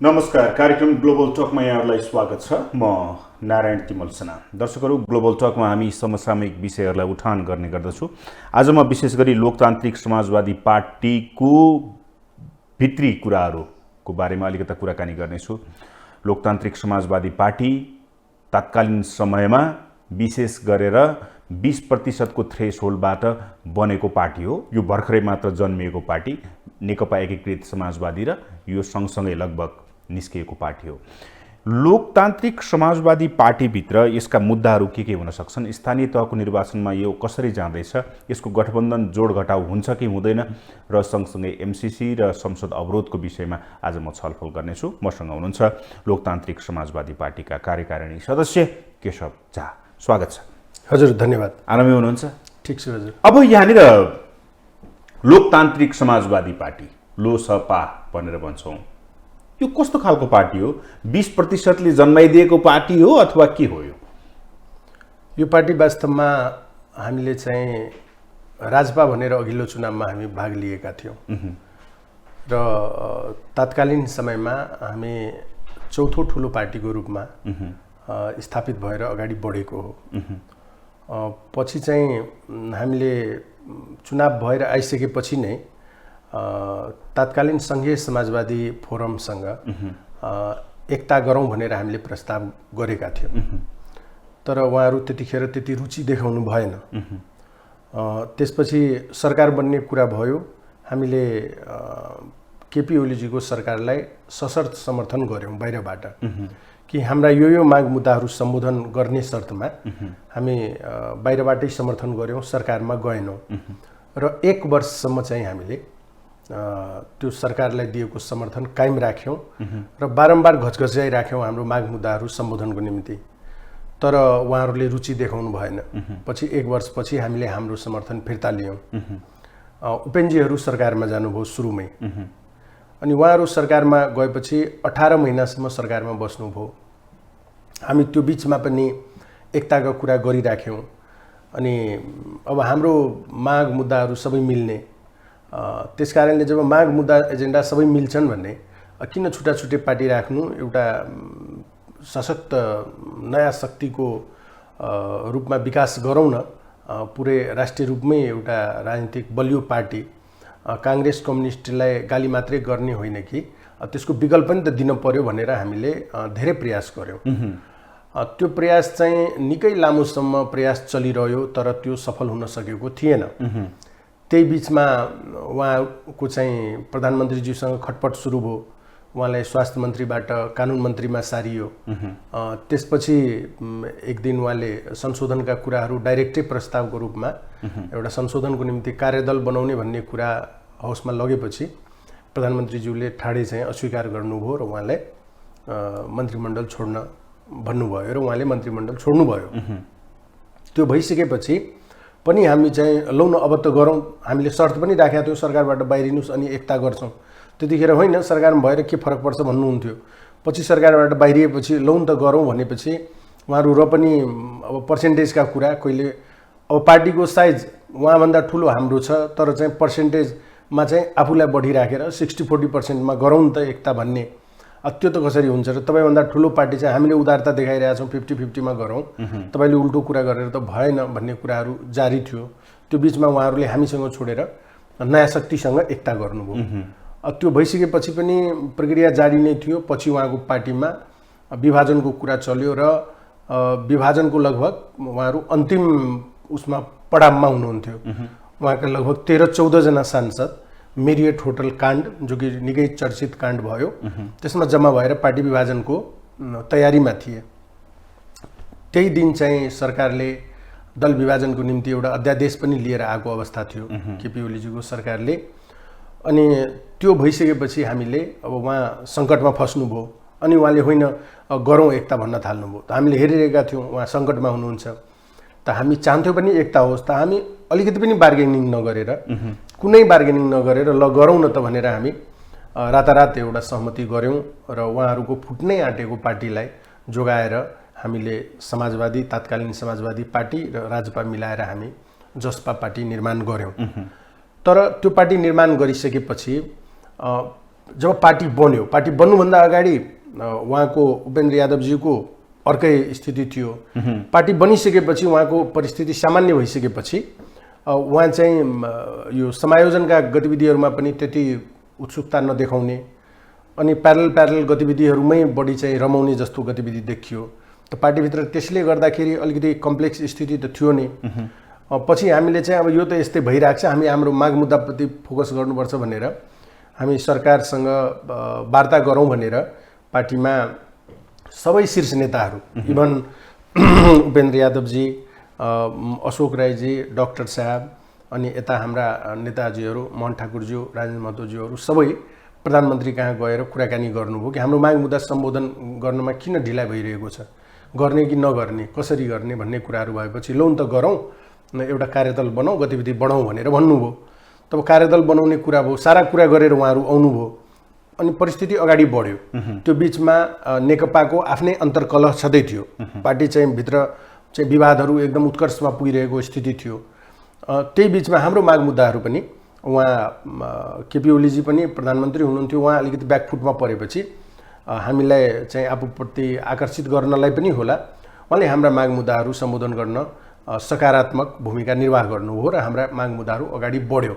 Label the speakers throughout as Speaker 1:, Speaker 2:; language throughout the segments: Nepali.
Speaker 1: नमस्कार, कार्यक्रम ग्लोबल टकमा यहाँहरूलाई स्वागत छ। म नारायण तिमल सेना। दर्शकहरू, ग्लोबल टकमा हामी समसामयिक विषयहरूलाई उठान गर्ने गर्दछौँ। आज म विशेष गरी लोकतान्त्रिक समाजवादी पार्टीको भित्री कुराहरूको बारेमा अलिकता कुराकानी गर्नेछु। लोकतान्त्रिक समाजवादी पार्टी तत्कालीन समयमा विशेष गरेर 20% थ्रेसहोल्डबाट बनेको पार्टी हो। यो भर्खरै मात्र जन्मिएको पार्टी नेकपा एकीकृत समाजवादी र यो सँगसँगै लगभग निस्किएको पार्टी हो। लोकतान्त्रिक समाजवादी पार्टीभित्र यसका मुद्दाहरू के हुन सक्छन्, स्थानीय तहको निर्वाचनमा यो कसरी जाँदैछ, यसको गठबन्धन जोडघटाउ हुन्छ कि हुँदैन, र सँगसँगै एमसीसी र संसद अवरोधको विषयमा आज म छलफल गर्नेछु। मसँग हुनुहुन्छ लोकतान्त्रिक समाजवादी पार्टीका कार्यकारिणी सदस्य केशव झा। स्वागत छ।
Speaker 2: हजुर, धन्यवाद।
Speaker 1: आरामै हुनुहुन्छ?
Speaker 2: ठिक छ हजुर।
Speaker 1: अब यहाँनिर लोकतान्त्रिक समाजवादी पार्टी, लोसपा भनेर भन्छौँ, यो कस्तो खालको पार्टी हो? 20%ले जन्माइदिएको पार्टी हो अथवा के हो?
Speaker 2: यो पार्टी वास्तवमा हामीले चाहिँ राजपा भनेर अघिल्लो चुनावमा हामी भाग लिएका थियौँ र तत्कालीन समयमा हामी चौथो ठुलो पार्टीको रूपमा स्थापित भएर अगाडि बढेको हो। पछि चाहिँ हामीले चुनाव भएर आइसकेपछि नै तत्कालीन सङ्घीय समाजवादी फोरमसँग एकता गरौँ भनेर हामीले प्रस्ताव गरेका थियौँ, तर उहाँहरू त्यतिखेर त्यति रुचि देखाउनु भएन। त्यसपछि सरकार बन्ने कुरा भयो। हामीले केपी ओलीजीको सरकारलाई सशर्त समर्थन गऱ्यौँ बाहिरबाट कि हाम्रा यो माग मुद्दाहरू सम्बोधन गर्ने शर्तमा हामी बाहिरबाटै समर्थन गऱ्यौँ, सरकारमा गएनौँ र 1 वर्षसम्म चाहिँ हामीले त्यो सरकारलाई दिएको समर्थन कायम राख्यौँ र बारम्बार घचघच्याइराख्यौँ हाम्रो माग मुद्दाहरू सम्बोधनको निम्ति, तर उहाँहरूले रुचि देखाउनु भएन। पछि 1 वर्षपछि हामीले हाम्रो समर्थन फिर्ता लियौँ। उपेन्द्रजीहरू सरकारमा जानुभयो सुरुमै, अनि उहाँहरू सरकारमा गएपछि 18 महिनासम्म सरकारमा बस्नुभयो। हामी त्यो बिचमा पनि एकताका कुरा गरिराख्यौँ। अनि अब हाम्रो माग मुद्दाहरू सबै मिल्ने, त्यसकारणले जब माग मुद्दा एजेन्डा सबै मिल्छन् भने किन छुट्टा छुट्टै पार्टी राख्नु, एउटा सशक्त नयाँ शक्तिको रूपमा विकास गरौँ न, पुरै राष्ट्रिय रूपमै एउटा राजनीतिक बलियो पार्टी। काङ्ग्रेस कम्युनिस्टलाई गाली मात्रै गर्ने होइन कि त्यसको विकल्प पनि त दिन पर्यो भनेर हामीले धेरै प्रयास गऱ्यौँ। त्यो प्रयास चाहिँ निकै लामोसम्म प्रयास चलिरह्यो, तर त्यो सफल हुन सकेको थिएन। त्यही बिचमा उहाँको चाहिँ प्रधानमन्त्रीज्यूसँग खटपट सुरु भयो। उहाँलाई स्वास्थ्य मन्त्रीबाट कानुन मन्त्रीमा सारियो। त्यसपछि एक दिन उहाँले संशोधनका कुराहरू डाइरेक्टै प्रस्तावको रूपमा एउटा संशोधनको निम्ति कार्यदल बनाउने भन्ने कुरा हाउसमा लगेपछि प्रधानमन्त्रीज्यूले ठाडै चाहिँ अस्वीकार गर्नुभयो र उहाँलाई मन्त्रीमण्डल छोड्न भन्नुभयो र उहाँले मन्त्रीमण्डल छोड्नुभयो। त्यो भइसकेपछि पनि हामी चाहिँ लौ न अब त गरौँ, हामीले शर्त पनि राखेका थियौँ सरकारबाट बाहिरिनुहोस् अनि एकता गर्छौँ। त्यतिखेर होइन, सरकारमा भएर के फरक पर्छ भन्नुहुन्थ्यो। पछि सरकारबाट बाहिरिएपछि लौ न त गरौँ भनेपछि उहाँहरू र पनि अब पर्सेन्टेजका कुरा, कहिले अब पार्टीको साइज उहाँभन्दा ठुलो हाम्रो छ, तर चाहिँ पर्सेन्टेजमा चाहिँ आफूलाई बढिराखेर 60-40%मा गरौँ न त एकता भन्ने, त्यो त कसरी हुन्छ र तपाईँभन्दा ठुलो पार्टी चाहिँ हामीले उदारता देखाइरहेका छौँ 50-50मा गरौँ, तपाईँले उल्टो कुरा गरेर त भएन भन्ने कुराहरू जारी थियो। त्यो बिचमा उहाँहरूले हामीसँग छोडेर नयाँ शक्तिसँग एकता गर्नुभयो। त्यो भइसकेपछि पनि प्रक्रिया जारी नै थियो। पछि उहाँको पार्टीमा विभाजनको कुरा चल्यो र विभाजनको लगभग उहाँहरू अन्तिम उसमा पडावमा हुनुहुन्थ्यो। उहाँका लगभग 13-14 जना सांसद मेरियट होटल काण्ड, जो कि निकै चर्चित काण्ड भयो, त्यसमा जम्मा भएर पार्टी विभाजनको तयारीमा थिए। त्यही दिन चाहिँ सरकारले दल विभाजनको निम्ति एउटा अध्यादेश पनि लिएर आएको अवस्था थियो केपी ओलीजीको सरकारले। अनि त्यो भइसकेपछि हामीले अब उहाँ सङ्कटमा फस्नुभयो अनि उहाँले होइन गरौँ एकता भन्न थाल्नुभयो। त हामीले हेरिरहेका थियौँ उहाँ सङ्कटमा हुनुहुन्छ, त हामी चाहन्थ्यौँ पनि एकता होस्, त हामी अलिकति पनि बार्गेनिङ नगरेर, कुनै बार्गेनिङ नगरेर ल गरौँ न त भनेर हामी रातारात एउटा सहमति गऱ्यौँ र उहाँहरूको फुट्नै आँटेको पार्टीलाई जोगाएर हामीले समाजवादी, तत्कालीन समाजवादी पार्टी र राजपा मिलाएर हामी जसपा पार्टी निर्माण गऱ्यौँ। तर त्यो पार्टी निर्माण गरिसकेपछि जब पार्टी बन्यो, पार्टी बन्नुभन्दा अगाडि उहाँको उपेन्द्र यादवजीको अर्कै स्थिति थियो। पार्टी बनिसकेपछि उहाँको परिस्थिति सामान्य भइसकेपछि उहाँ चाहिँ यो समायोजनका गतिविधिहरूमा पनि त्यति उत्सुकता नदेखाउने अनि प्यारल गतिविधिहरूमै बढी चाहिँ रमाउने जस्तो गतिविधि देखियो। त पार्टीभित्र त्यसले गर्दाखेरि अलिकति कम्प्लेक्स स्थिति त थियो नि। पछि हामीले चाहिँ अब यो त यस्तै भइरहेको छ, हामी हाम्रो माग मुद्दाप्रति फोकस गर्नुपर्छ भनेर हामी सरकारसँग वार्ता गरौँ भनेर पार्टीमा सबै शीर्ष नेताहरू, इभन उपेन्द्र यादवजी, अशोक राईजी, डाक्टर साहब अनि यता हाम्रा नेताजीहरू मोहन ठाकुरज्यू, राजेन्द्र महतोज्यूहरू सबै प्रधानमन्त्री कहाँ गएर कुराकानी गर्नुभयो कि हाम्रो माग मुद्दा सम्बोधन गर्नमा किन ढिलाइ भइरहेको छ, गर्ने कि नगर्ने, कसरी गर्ने भन्ने कुराहरू भएपछि लौन त गरौँ, एउटा कार्यदल बनाऊ, गतिविधि बढाउँ भनेर भन्नुभयो। तब कार्यदल बनाउने कुरा भयो, सारा कुरा गरेर उहाँहरू आउनुभयो अनि परिस्थिति अगाडि बढ्यो। त्यो बिचमा नेकपाको आफ्नै अन्तर्कलह छँदै थियो, पार्टी चाहिँ भित्र चाहिँ विवादहरू एकदम उत्कर्षमा पुगिरहेको स्थिति थियो। त्यही बिचमा हाम्रो माग मुद्दाहरू पनि उहाँ केपी ओलीजी पनि प्रधानमन्त्री हुनुहुन्थ्यो, उहाँ अलिकति ब्याकफुटमा परेपछि हामीलाई चाहिँ आफूप्रति आकर्षित गर्नलाई पनि होला उहाँले हाम्रा माग मुद्दाहरू सम्बोधन गर्न सकारात्मक भूमिका निर्वाह गर्नुभयो र हाम्रा माग मुद्दाहरू अगाडि बढ्यो।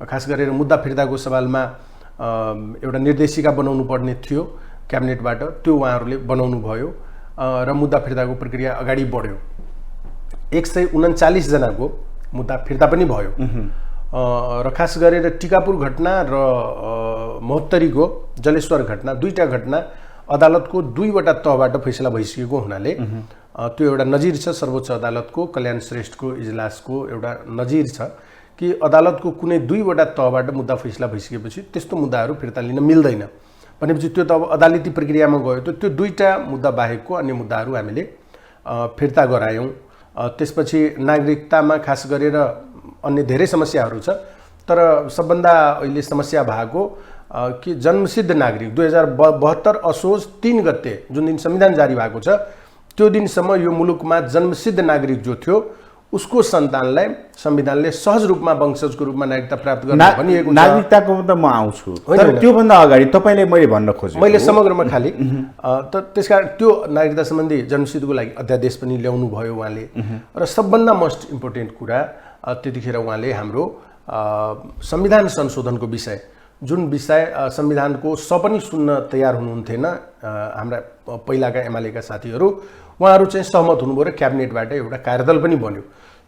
Speaker 2: खास गरेर मुद्दा फिर्ताको सवालमा एउटा निर्देशिका बनाउनु पर्ने थियो क्याबिनेटबाट, त्यो उहाँहरूले बनाउनु भयो र मुद्दा फिर्ताको प्रक्रिया अगाडि बढ्यो। 139 जनाको मुद्दा फिर्ता पनि भयो र खास गरेर टिकापुर घटना र महोत्तरीको जलेश्वर घटना, दुईटा घटना अदालतको दुईवटा तहबाट फैसला भइसकेको हुनाले त्यो एउटा नजिर छ, सर्वोच्च अदालतको कल्याण श्रेष्ठको इजलासको एउटा नजिर छ कि अदालतको कुनै दुईवटा तहबाट मुद्दा फैसला भइसकेपछि त्यस्तो मुद्दाहरू फिर्ता लिन मिल्दैन भनेपछि त्यो त अब अदालती प्रक्रियामा गयो। त्यो दुईटा मुद्दा बाहेकको अन्य मुद्दाहरू हामीले फिर्ता गरायौँ। त्यसपछि नागरिकतामा खास गरेर अन्य धेरै समस्याहरू छ, तर सबभन्दा अहिले समस्या भएको कि जन्मसिद्ध नागरिक 2072 असोज 3 गते जुन दिन संविधान जारी भएको छ त्यो दिनसम्म यो मुलुकमा जन्मसिद्ध नागरिक जो थियो उसको सन्तानलाई संविधानले सहज रूपमा वंशजको रूपमा नागरिकता प्राप्त गर्न भनिएको छ।
Speaker 1: नागरिकताको त म आउँछु, तर त्योभन्दा अगाडि तपाईँले मैले भन्न खोजेँ, मैले
Speaker 2: समग्रमा खाली त त्यसकारण त्यो नागरिकता सम्बन्धी जन्मसिद्धको लागि अध्यादेश पनि ल्याउनु भयो उहाँले। र सबभन्दा मोस्ट इम्पोर्टेन्ट कुरा त्यतिखेर उहाँले हाम्रो संविधान संशोधनको विषय, जुन विषय संविधानको पनि सुन्न तयार हुनुहुन्थेन हाम्रा पहिलाका एमालेका साथीहरू, उहाँहरू चाहिँ सहमत हुनुभयो र क्याबिनेटबाट एउटा कार्यदल पनि बन्यो।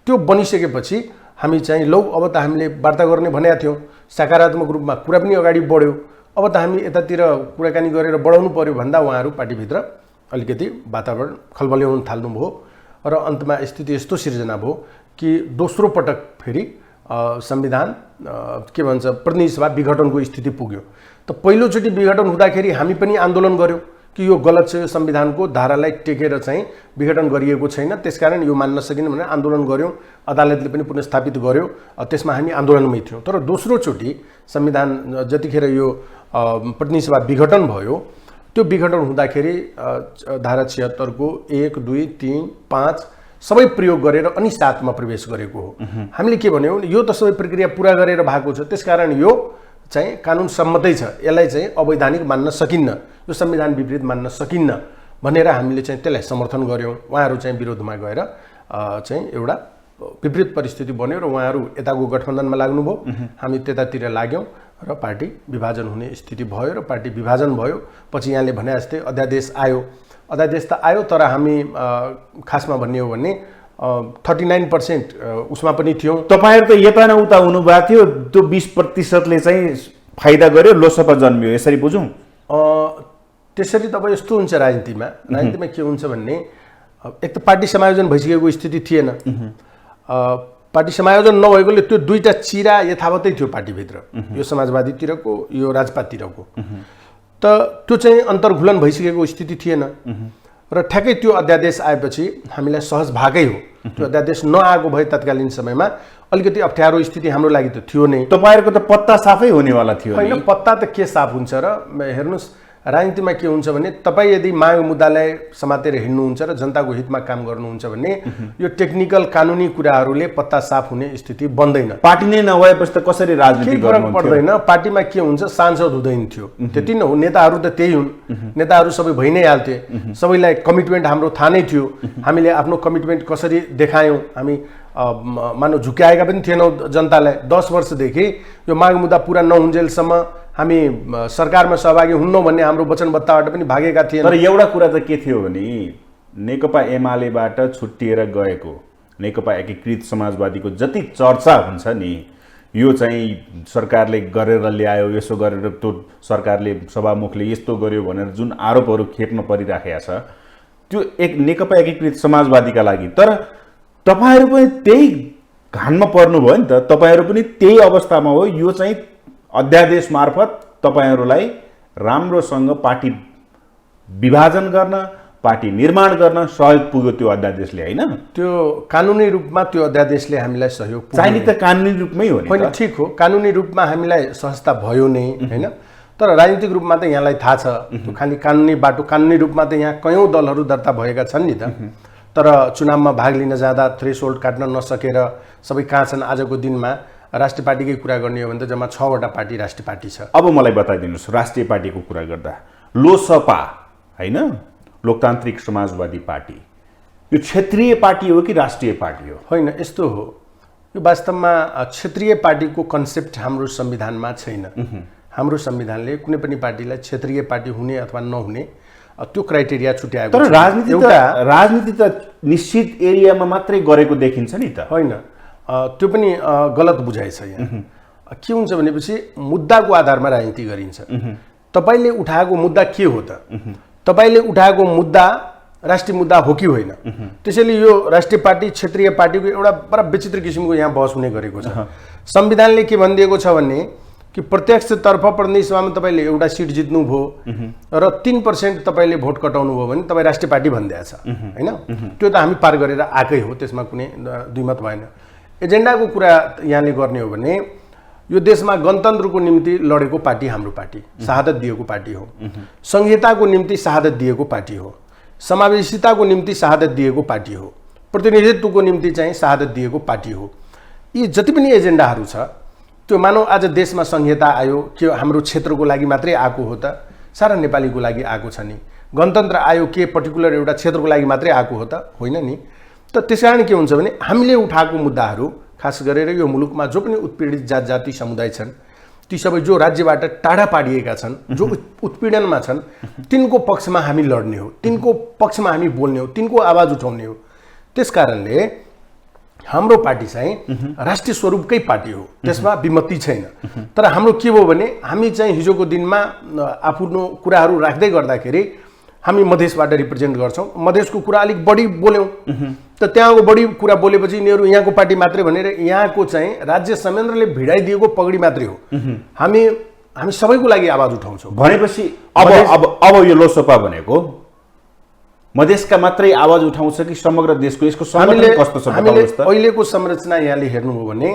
Speaker 2: त्यो बनिसकेपछि हामी चाहिँ लौ अब त हामीले वार्ता गर्ने भनेका थियौँ, सकारात्मक रूपमा कुरा पनि अगाडि बढ्यो, अब त हामी यतातिर कुराकानी गरेर बढाउनु पर्यो भन्दा उहाँहरू पार्टीभित्र अलिकति वातावरण खलबल्याउन थाल्नुभयो र अन्तमा स्थिति यस्तो सिर्जना भयो कि दोस्रो पटक फेरि संविधान के भन्छ प्रतिनिधि सभा विघटनको स्थिति पुग्यो। त पहिलोचोटि विघटन हुँदाखेरि हामी पनि आन्दोलन गऱ्यौँ कि यो गलत छ, यो संविधानको धारालाई टेकेर चाहिँ विघटन गरिएको छैन, त्यसकारण यो मान्न सकिन्न भनेर आन्दोलन गऱ्यौँ। अदालतले पनि पुनर्स्थापित गर्यो, त्यसमा हामी आन्दोलनमै थियौँ। तर दोस्रोचोटि संविधान जतिखेर यो प्रतिनिधि सभा विघटन भयो, त्यो विघटन हुँदाखेरि धारा 76 को 1, 2, 3, 5 सबै प्रयोग गरेर अनि 7 मा प्रवेश गरेको हो। हामीले के भन्यौँ, यो त सबै प्रक्रिया पुरा गरेर भएको छ, त्यसकारण यो चाहिँ कानुन सम्मतै छ, यसलाई चाहिँ अवैधानिक मान्न सकिन्न, यो संविधान विपरीत मान्न सकिन्न भनेर हामीले चाहिँ त्यसलाई समर्थन गर्यौँ। उहाँहरू चाहिँ विरोधमा गएर चाहिँ एउटा विपरीत परिस्थिति बन्यो र उहाँहरू यताको गठबन्धनमा लाग्नुभयो, हामी त्यतातिर लाग्यौँ र पार्टी विभाजन हुने स्थिति भयो र पार्टी विभाजन भयो। पछि यहाँले भने जस्तै अध्यादेश आयो, अध्यादेश त आयो तर हामी खासमा भन्ने हो भने 39% उसमा पनि थियौँ।
Speaker 1: तपाईँहरू त यता न उता हुनुभएको थियो, त्यो 20%ले चाहिँ फाइदा गर्यो, लोसपा जन्मियो, यसरी बुझौँ?
Speaker 2: त्यसरी त अब यस्तो हुन्छ राजनीतिमा के हुन्छ भन्ने, एक त पार्टी समायोजन भइसकेको स्थिति थिएन, पार्टी समायोजन नभएकोले त्यो दुईटा चिरा यथावतै थियो पार्टीभित्र, यो समाजवादीतिरको यो राजपातिरको, त त्यो चाहिँ अन्तर्घुलन भइसकेको स्थिति थिएन र ठ्याक्कै त्यो अध्यादेश आएपछि हामीलाई सहज भागै हो। त्यो अध्यादेश नआएको भए तत्कालीन समयमा अलिकति अप्ठ्यारो स्थिति हाम्रो लागि त थियो नै।
Speaker 1: तपाईँहरूको त पत्ता साफै हुनेवाला थियो।
Speaker 2: होइन, पत्ता त के साफ हुन्छ र हेर्नुहोस्, राजनीतिमा के हुन्छ भने तपाईँ यदि माग मुद्दालाई समातेर हिँड्नुहुन्छ र जनताको हितमा काम गर्नुहुन्छ भने यो टेक्निकल कानुनी कुराहरूले पत्ता साफ हुने स्थिति बन्दैन।
Speaker 1: पार्टी नै नभएपछि त कसरी राजनीति
Speaker 2: केही फरक पर्दैन। पार्टीमा के हुन्छ, सांसद हुँदैन थियो, त्यति नै हो। नेताहरू त त्यही हुन्, नेताहरू सबै भइ नै हाल्थे। सबैलाई कमिटमेन्ट हाम्रो थाहा नै थियो। हामीले आफ्नो कमिटमेन्ट कसरी देखायौँ, हामी मानव झुक्याएका पनि थिएनौँ जनतालाई। 10 वर्षदेखि यो माग मुद्दा पुरा नहुन्जेलसम्म हामी सरकारमा सहभागी हुन्नौँ भन्ने हाम्रो वचनबद्धताबाट पनि भागेका थिएनौँ।
Speaker 1: तर एउटा कुरा त के थियो भने नेकपा एमालेबाट छुट्टिएर गएको नेकपा एकीकृत समाजवादीको जति चर्चा हुन्छ नि, यो चाहिँ सरकारले गरेर ल्यायो, यसो गरेर त्यो सरकारले सभामुखले यस्तो गर्यो भनेर जुन आरोपहरू खेप्न परिराखेको छ, त्यो एक नेकपा एकीकृत समाजवादीका लागि। तर तपाईहरू पनि त्यही घानमा पर्नुभयो नि त। तपाईहरू पनि त्यही अवस्थामा हो। यो चाहिँ अध्यादेश मार्फत तपाईहरूलाई राम्रोसँग पार्टी विभाजन गर्न, पार्टी निर्माण गर्न सहयोग पुग्यो त्यो अध्यादेशले, होइन?
Speaker 2: त्यो कानुनी रूपमा त्यो अध्यादेशले हामीलाई सहयोग
Speaker 1: चाहिने त कानुनी रूपमै हो नि।
Speaker 2: होइन, ठिक हो, कानुनी रूपमा हामीलाई सहजता भयो नै, होइन? तर राजनीतिक रूपमा त यहाँलाई थाहा छ, त्यो खालि कानुनी बाटो, कानुनी रूपमा त यहाँ कयौँ दलहरू दर्ता भएका छन् नि त। तर चुनावमा भाग लिन जाँदा थ्रेसहोल्ड काट्न नसकेर सबै कहाँ छन्। आजको दिनमा राष्ट्रिय पार्टीकै कुरा गर्ने हो भने त जम्मा 6 वटा पार्टी राष्ट्रिय पार्टी छ।
Speaker 1: अब मलाई बताइदिनुहोस्, राष्ट्रिय पार्टीको कुरा गर्दा लोसपा, होइन, लोकतान्त्रिक समाजवादी पार्टी, यो क्षेत्रीय पार्टी हो कि राष्ट्रिय पार्टी हो?
Speaker 2: होइन, यस्तो हो, यो वास्तवमा क्षेत्रीय पार्टीको कन्सेप्ट हाम्रो संविधानमा छैन। हाम्रो संविधानले कुनै पनि पार्टीलाई क्षेत्रीय पार्टी हुने अथवा नहुने त्यो क्राइटेरिया छुट्याएको छ।
Speaker 1: तर राजनीति त निश्चित एरियामा मात्रै गरेको देखिन्छ नि त।
Speaker 2: होइन, त्यो पनि गलत बुझाइ छ यहाँ। के हुन्छ भनेपछि मुद्दाको आधारमा राजनीति गरिन्छ। तपाईँले उठाएको मुद्दा के हो त? तपाईँले उठाएको मुद्दा राष्ट्रिय मुद्दा हो कि होइन? त्यसैले यो राष्ट्रिय पार्टी क्षेत्रीय पार्टीको एउटा बडा विचित्र किसिमको यहाँ बहस हुने गरेको छ। संविधानले के भनिदिएको छ भने कि प्रत्यक्षतर्फ प्रतिनिधि सभामा तपाईँले एउटा सिट जित्नुभयो र 3% तपाईँले भोट कटाउनु भयो भने तपाईँ राष्ट्रिय पार्टी भनिदिएको छ, होइन? त्यो त हामी पार गरेर आएकै हो, त्यसमा कुनै दुईमत भएन। एजेन्डाको कुरा यहाँले गर्ने हो भने यो देशमा गणतन्त्रको निम्ति लडेको पार्टी हाम्रो पार्टी, शहादत दिएको पार्टी हो। संहिताको निम्ति शहादत दिएको पार्टी हो। समावेशिताको निम्ति शहादत दिएको पार्टी हो। प्रतिनिधित्वको निम्ति चाहिँ शहादत दिएको पार्टी हो। यी जति पनि एजेन्डाहरू छ त्यो मानव आज देशमा संहिता आयो के हाम्रो क्षेत्रको लागि मात्रै आएको हो त? सारा नेपालीको लागि आएको छ नि। गणतन्त्र आयो के पर्टिकुलर एउटा क्षेत्रको लागि मात्रै आएको हो त? होइन नि। त त्यसकारण के हुन्छ भने हामीले उठाएको मुद्दाहरू खास गरेर यो मुलुकमा जो पनि उत्पीडित जाति समुदाय छन्, ती सबै जो राज्यबाट टाढा पाडिएका छन्, जो उत्पीडनमा छन्, तिनको पक्षमा हामी लड्ने हो, तिनको पक्षमा हामी बोल्ने हो, तिनको आवाज उठाउने हो। त्यसकारणले हाम्रो पार्टी चाहिँ राष्ट्रिय स्वरूपकै पार्टी हो, त्यसमा विमति छैन। तर हाम्रो के भयो भने हामी चाहिँ हिजोको दिनमा आफ्नो कुराहरू राख्दै गर्दाखेरि हामी मधेसबाट रिप्रेजेन्ट गर्छौँ, मधेसको कुरा अलिक बढी बोल्यौँ। त त्यहाँको बढी कुरा बोलेपछि यिनीहरू यहाँको पार्टी मात्रै भनेर यहाँको चाहिँ राज्य संयन्त्रले भिडाइदिएको पगडी मात्रै हो। हामी सबैको लागि आवाज उठाउँछौँ
Speaker 1: भनेपछि अब यो लोसपा भनेको मधेसका मात्रै आवाज उठाउँछ कि समग्र देशको? यसको संगठन कस्तो छ?
Speaker 2: हामीले अहिलेको संरचना यहाँले हेर्नुभयो भने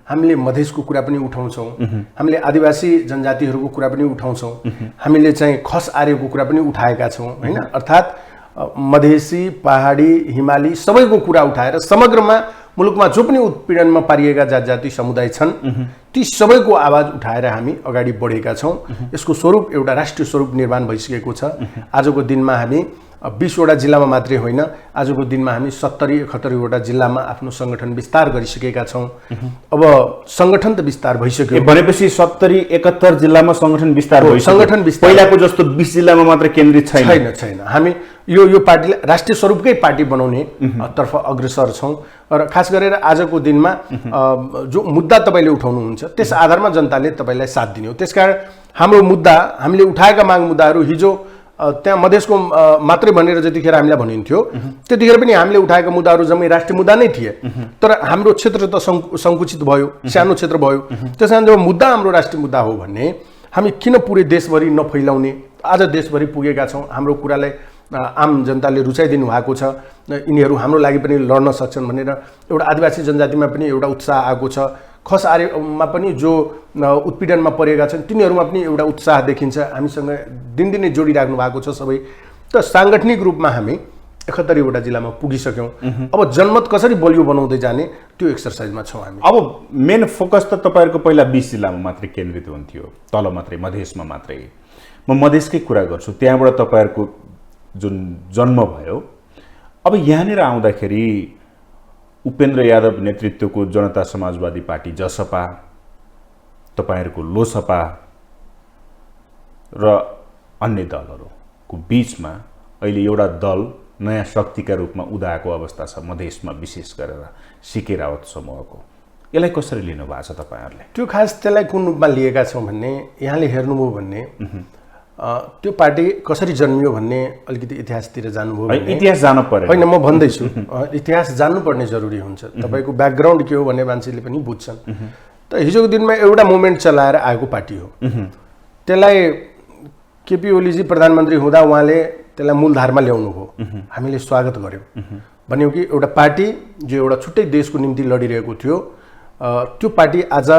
Speaker 2: हामीले मधेसको कुरा पनि उठाउँछौँ, हामीले आदिवासी जनजातिहरूको कुरा पनि उठाउँछौँ, हामीले चाहिँ खस आर्यको कुरा पनि उठाएका छौँ, होइन? अर्थात् मधेसी, पहाडी, हिमाली सबैको कुरा उठाएर समग्रमा मुलुकमा जो पनि उत्पीडनमा पारिएका जाति समुदाय छन् ती सबैको आवाज उठाएर हामी अगाडि बढेका छौँ। यसको स्वरूप एउटा राष्ट्रिय स्वरूप निर्माण भइसकेको छ। आजको दिनमा हामी 20 वटा जिल्लामा मात्रै होइन, आजको दिनमा हामी 70-71 वटा जिल्लामा आफ्नो सङ्गठन विस्तार गरिसकेका छौँ। अब सङ्गठन त विस्तार भइसक्यो
Speaker 1: भनेपछि 70-71 जिल्लामा सङ्गठन विस्तार भइसक्यो। पहिलाको जस्तो 20 जिल्लामा मात्र केन्द्रित
Speaker 2: छैन। हामी यो पार्टीलाई राष्ट्रिय स्वरूपकै पार्टी बनाउने तर्फ अग्रसर छौँ। र खास गरेर आजको दिनमा जो मुद्दा तपाईँले उठाउनुहुन्छ त्यस आधारमा जनताले तपाईँलाई साथ दिने हो। त्यसकारण हाम्रो मुद्दा, हामीले उठाएका माग मुद्दाहरू हिजो त्यहाँ मधेसको मात्रै भनेर जतिखेर हामीलाई भनिन्थ्यो त्यतिखेर पनि हामीले उठाएका मुद्दाहरू जम्मै राष्ट्रिय मुद्दा नै थिए। तर हाम्रो क्षेत्र त सङ्कुचित भयो, सानो क्षेत्र भयो। त्यस कारण जब मुद्दा हाम्रो राष्ट्रिय मुद्दा हो भने हामी किन पुरै देशभरि नफैलाउने? आज देशभरि पुगेका छौँ, हाम्रो कुरालाई आम जनताले रुचाइदिनु भएको छ, यिनीहरू हाम्रो लागि पनि लड्न सक्छन् भनेर एउटा आदिवासी जनजातिमा पनि एउटा उत्साह आएको छ। खस आर्यमा पनि जो उत्पीडनमा परेका छन् तिनीहरूमा पनि एउटा उत्साह देखिन्छ। हामीसँग दिनदिनै जोडिराख्नु भएको छ सबै। त साङ्गठनिक रूपमा हामी 71वटा जिल्लामा पुगिसक्यौँ। अब जनमत कसरी बलियो बनाउँदै जाने त्यो एक्सर्साइजमा छौँ हामी।
Speaker 1: अब मेन फोकस त तपाईँहरूको पहिला 20 जिल्लामा मात्रै केन्द्रित हुन्थ्यो, तल मात्रै, मधेसमा मात्रै। म मधेसकै कुरा गर्छु, त्यहाँबाट तपाईँहरूको जुन जन्म भयो। अब यहाँनिर आउँदाखेरि उपेन्द्र यादव नेतृत्वको जनता समाजवादी पार्टी जसपा, तपाईँहरूको लोसपा र अन्य दलहरूको बिचमा अहिले एउटा दल नयाँ शक्तिका रूपमा उदाएको अवस्था छ मधेसमा, विशेष गरेर सीके रावत समूहको। यसलाई कसरी लिनुभएको छ तपाईँहरूले?
Speaker 2: त्यो खास त्यसलाई कुन रूपमा लिएका छौँ भन्ने यहाँले हेर्नुभयो भन्ने त्यो पार्टी कसरी जन्मियो भन्ने अलिकति इतिहासतिर जानुभयो भने
Speaker 1: इतिहास जानु पर्यो।
Speaker 2: होइन, म भन्दैछु इतिहास जान्नुपर्ने जरुरी हुन्छ। तपाईँको ब्याकग्राउन्ड के हो भन्ने मान्छेले पनि बुझ्छन्। त हिजोको दिनमा एउटा मुभमेन्ट चलाएर आएको पार्टी हो। त्यसलाई केपी ओलीजी प्रधानमन्त्री हुँदा उहाँले त्यसलाई मूलधारमा ल्याउनु भयो। हामीले स्वागत गर्यौँ। भन्यौँ कि एउटा पार्टी जो एउटा छुट्टै देशको निम्ति लडिरहेको थियो, त्यो पार्टी आज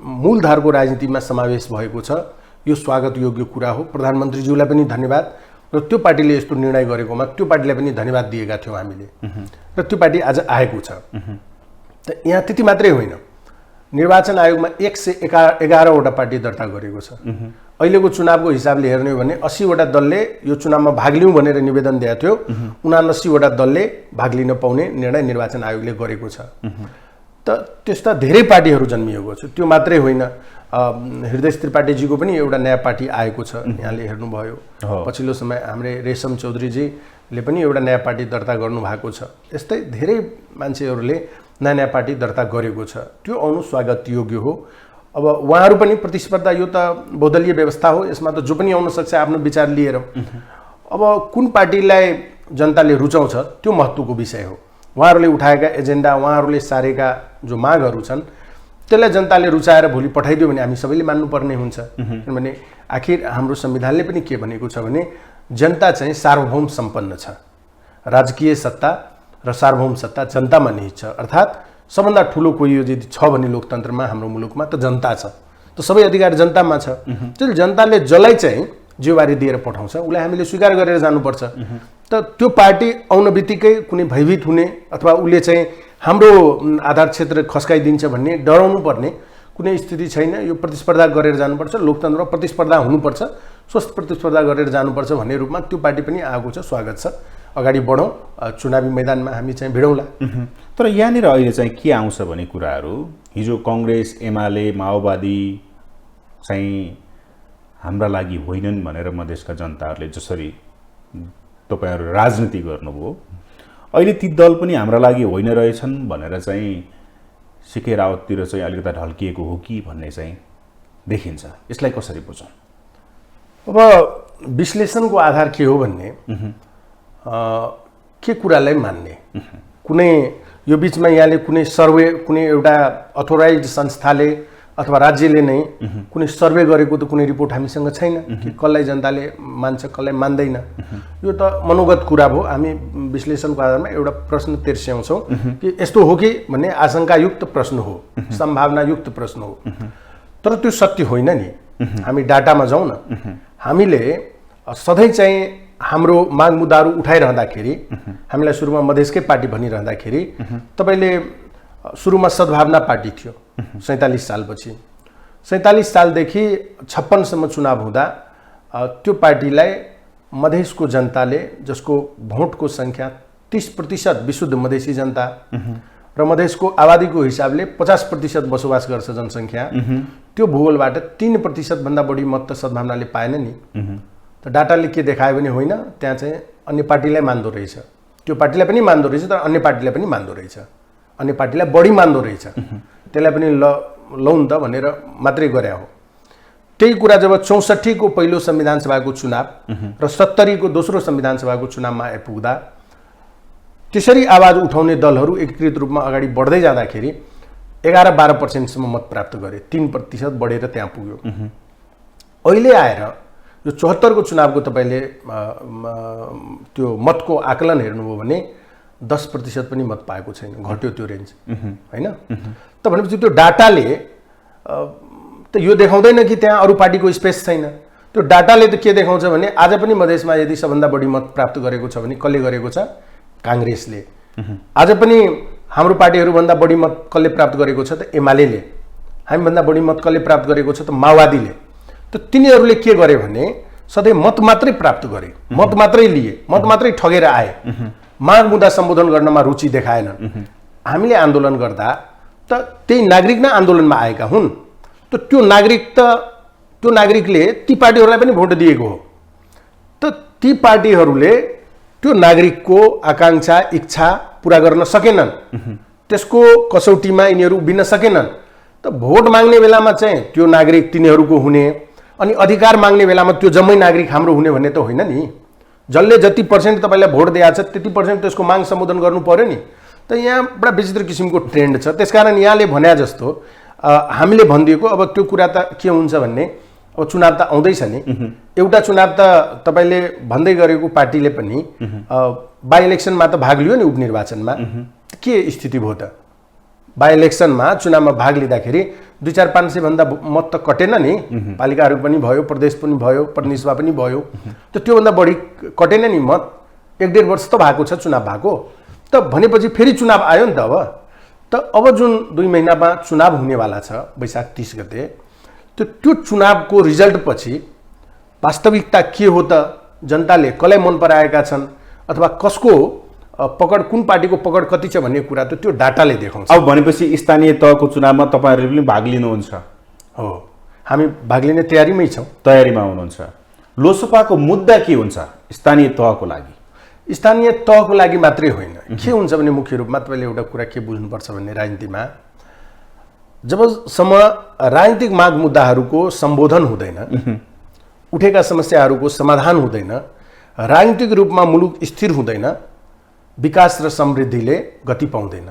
Speaker 2: मूलधारको राजनीतिमा समावेश भएको छ। यो स्वागत योग्य कुरा हो। प्रधानमन्त्रीज्यूलाई पनि धन्यवाद र त्यो पार्टीले यस्तो निर्णय गरेकोमा त्यो पार्टीलाई पनि धन्यवाद दिएका थियौँ हामीले। र त्यो पार्टी आज आएको छ। त यहाँ त्यति मात्रै होइन, निर्वाचन आयोगमा 111वटा पार्टी दर्ता गरेको छ। अहिलेको चुनावको हिसाबले हेर्ने हो भने 80वटा दलले यो चुनावमा भाग लिउँ भनेर निवेदन दिएको थियो। 79वटा दलले भाग लिन पाउने निर्णय निर्वाचन आयोगले गरेको छ। त त्यस्ता धेरै पार्टीहरू जन्मिएको छ। त्यो मात्रै होइन, हृदय त्रिपाठीजीको पनि एउटा नयाँ पार्टी आएको छ। यहाँले हेर्नुभयो पछिल्लो समय हाम्रै रेशम चौधरीजीले पनि एउटा नयाँ पार्टी दर्ता गर्नुभएको छ। यस्तै धेरै मान्छेहरूले नयाँ नयाँ पार्टी दर्ता गरेको छ। त्यो आउनु स्वागत योग्य हो। अब उहाँहरू पनि प्रतिस्पर्धा, यो त बहुदलीय व्यवस्था हो, यसमा त जो पनि आउन सक्छ आफ्नो विचार लिएर। अब कुन पार्टीलाई जनताले रुचाउँछ त्यो महत्त्वको विषय हो। उहाँहरूले उठाएका एजेन्डा, उहाँहरूले सारेका जो मागहरू छन् त्यसलाई जनताले रुचाएर भोलि पठाइदियो भने हामी सबैले मान्नुपर्ने हुन्छ। किनभने आखिर हाम्रो संविधानले पनि के भनेको छ भने जनता चाहिँ सार्वभौम सम्पन्न छ। राजकीय सत्ता र सार्वभौम सत्ता जनतामा निहित छ। अर्थात् सबभन्दा ठुलो कोही यदि छ भने लोकतन्त्रमा हाम्रो मुलुकमा त जनता छ। त सबै अधिकार जनतामा छ। त्यसले जनताले जसलाई चाहिँ जिम्मेवारी दिएर पठाउँछ उसलाई हामीले स्वीकार गरेर जानुपर्छ। त त्यो पार्टी आउन बित्तिकै कुनै भयभीत हुने अथवा उसले चाहिँ हाम्रो आधार क्षेत्र खस्काइदिन्छ भन्ने डराउनु पर्ने कुनै स्थिति छैन। यो प्रतिस्पर्धा गरेर जानुपर्छ। लोकतन्त्रमा प्रतिस्पर्धा हुनुपर्छ, स्वस्थ प्रतिस्पर्धा गरेर जानुपर्छ भन्ने रूपमा त्यो पार्टी पनि आएको छ। स्वागत छ। अगाडि बढौँ, चुनावी मैदानमा हामी चाहिँ भिडौँला।
Speaker 1: तर यहाँनिर अहिले चाहिँ के आउँछ भने कुराहरू, हिजो कङ्ग्रेस, एमाले, माओवादी चाहिँ हाम्रा लागि होइनन् भनेर मधेसका जनताहरूले जसरी तपाईँहरू राजनीति गर्नुभयो, अहिले ती दल पनि हाम्रा लागि होइन रहेछन् भनेर चाहिँ सीके रावततिर चाहिँ अलिकता ढल्किएको हो कि भन्ने चाहिँ देखिन्छ। यसलाई कसरी बुझौँ?
Speaker 2: अब विश्लेषणको आधार के हो भन्ने के कुरालाई मान्ने, कुनै यो बिचमा यहाँले कुनै सर्वे, कुनै एउटा अथोराइज संस्थाले अथवा राज्यले नै कुनै सर्वे गरेको त कुनै रिपोर्ट हामीसँग छैन कि कसलाई जनताले मान्छ कसलाई मान्दैन। यो त मनोगत कुरा भयो। हामी विश्लेषणको आधारमा एउटा प्रश्न तिर्स्याउँछौँ कि यस्तो हो कि भन्ने आशंकायुक्त प्रश्न हो, सम्भावनायुक्त प्रश्न हो। तर त्यो सत्य होइन नि। हामी डाटामा जाउँ न। हामीले सधैँ चाहिँ हाम्रो माग मुद्दाहरू उठाइरहँदाखेरि, हामीलाई सुरुमा मधेसकै पार्टी भनिरहँदाखेरि तपाईँले सुरुमा सद्भावना पार्टी थियो 47 सालपछि। 47 सालदेखि 56सम्म चुनाव हुँदा त्यो पार्टीलाई मधेसको जनताले, जसको भोटको सङ्ख्या 30% विशुद्ध मधेसी जनता र मधेसको आबादीको हिसाबले 50% बसोबास गर्छ जनसङ्ख्या, त्यो भूगोलबाट 3% भन्दा बढी मत त सद्भावनाले पाएन नि। त डाटाले के देखायो भने होइन, त्यहाँ चाहिँ अन्य पार्टीलाई मान्दो रहेछ। त्यो पार्टीलाई पनि मान्दो रहेछ, तर अन्य पार्टीलाई पनि मान्दो रहेछ। अन्य पार्टीलाई बढी मान्दो रहेछ। त्यसलाई पनि लौन त भनेर मात्रै गरे हो। त्यही कुरा जब 64 को पहिलो संविधान सभाको चुनाव र 70 को दोस्रो संविधान सभाको चुनावमा आइपुग्दा त्यसरी आवाज उठाउने दलहरू एकीकृत रूपमा अगाडि बढ्दै जाँदाखेरि 11-12% मत प्राप्त गरे। 3% बढेर त्यहाँ पुग्यो। अहिले आएर यो 74 को चुनावको तपाईँले त्यो मतको आकलन हेर्नुभयो भने 10% पनि मत पाएको छैन, घट्यो त्यो रेन्ज होइन। त भनेपछि त्यो डाटाले त यो देखाउँदैन कि त्यहाँ अरू पार्टीको स्पेस छैन। त्यो डाटाले त के देखाउँछ भने आज पनि मधेसमा यदि सबभन्दा बढी मत प्राप्त गरेको छ भने कसले गरेको छ? काङ्ग्रेसले। आज पनि हाम्रो पार्टीहरूभन्दा बढी मत कसले प्राप्त गरेको छ त? एमाले। हामीभन्दा बढी मत कसले प्राप्त गरेको छ त? माओवादीले। त तिनीहरूले के गरे भने सधैँ मत मात्रै प्राप्त गरे, मत मात्रै लिए, मत मात्रै ठगेर आए, माग मुद्दा सम्बोधन गर्नमा रुचि देखाएनन्। हामीले आन्दोलन गर्दा त त्यही नागरिक नै आन्दोलनमा आएका हुन्। त त्यो नागरिकले ती पार्टीहरूलाई पनि भोट दिएको हो। त ती पार्टीहरूले त्यो नागरिकको आकाङ्क्षा इच्छा पुरा गर्न सकेनन्, त्यसको कसौटीमा यिनीहरू उभिन सकेनन्। त भोट माग्ने बेलामा चाहिँ त्यो नागरिक तिनीहरूको हुने अनि अधिकार माग्ने बेलामा त्यो जम्मै नागरिक हाम्रो हुने भन्ने त होइन नि। जसले जति पर्सेन्ट तपाईँलाई भोट दिएको छ त्यति पर्सेन्ट त्यसको माग सम्बोधन गर्नु पर्यो नि। त यहाँ बडा विचित्र किसिमको ट्रेन्ड छ। त्यसकारण यहाँले भने जस्तो हामीले भनिदिएको अब त्यो कुरा त के हुन्छ भन्ने, अब चुनाव त आउँदैछ नि। एउटा चुनाव त तपाईँले भन्दै गरेको पार्टीले पनि बाई इलेक्सनमा त भाग लियो नि, उपनिर्वाचनमा। के स्थिति भयो त? बाई इलेक्सनमा चुनावमा भाग लिँदाखेरि 200-500 भन्दा मत त कटेन नि। पालिकाहरू पनि भयो, प्रदेश पनि भयो, प्रतिनिधिसभा पनि भयो। त त्योभन्दा बढी कटेन नि मत। 1-1.5 वर्ष त भएको छ चुनाव भएको। त भनेपछि फेरि चुनाव आयो नि त अब जुन 2 महिनामा चुनाव हुनेवाला छ वैशाख 30 गते, त्यो चुनावको रिजल्ट पछि वास्तविकता के हो त? जनताले कसलाई मन पराएका छन् अथवा कसको पकड, कुन पार्टीको पकड कति छ भन्ने कुरा त त्यो डाटाले देखाउँछ।
Speaker 1: अब भनेपछि स्थानीय तहको चुनावमा तपाईँहरूले पनि भाग लिनुहुन्छ?
Speaker 2: हो, हामी भाग लिने तयारीमै छौँ।
Speaker 1: तयारीमा हुनुहुन्छ। लोसपाको मुद्दा के हुन्छ स्थानीय तहको लागि?
Speaker 2: स्थानीय तहको लागि मात्रै होइन, के हुन्छ भने मुख्य रूपमा तपाईँले एउटा कुरा के बुझ्नुपर्छ भन्ने राजनीतिमा जबसम्म राजनीतिक माग मुद्दाहरूको सम्बोधन हुँदैन, उठेका समस्याहरूको समाधान हुँदैन, राजनीतिक रूपमा मुलुक स्थिर हुँदैन, विकास र समृद्धिले गति पाउँदैन।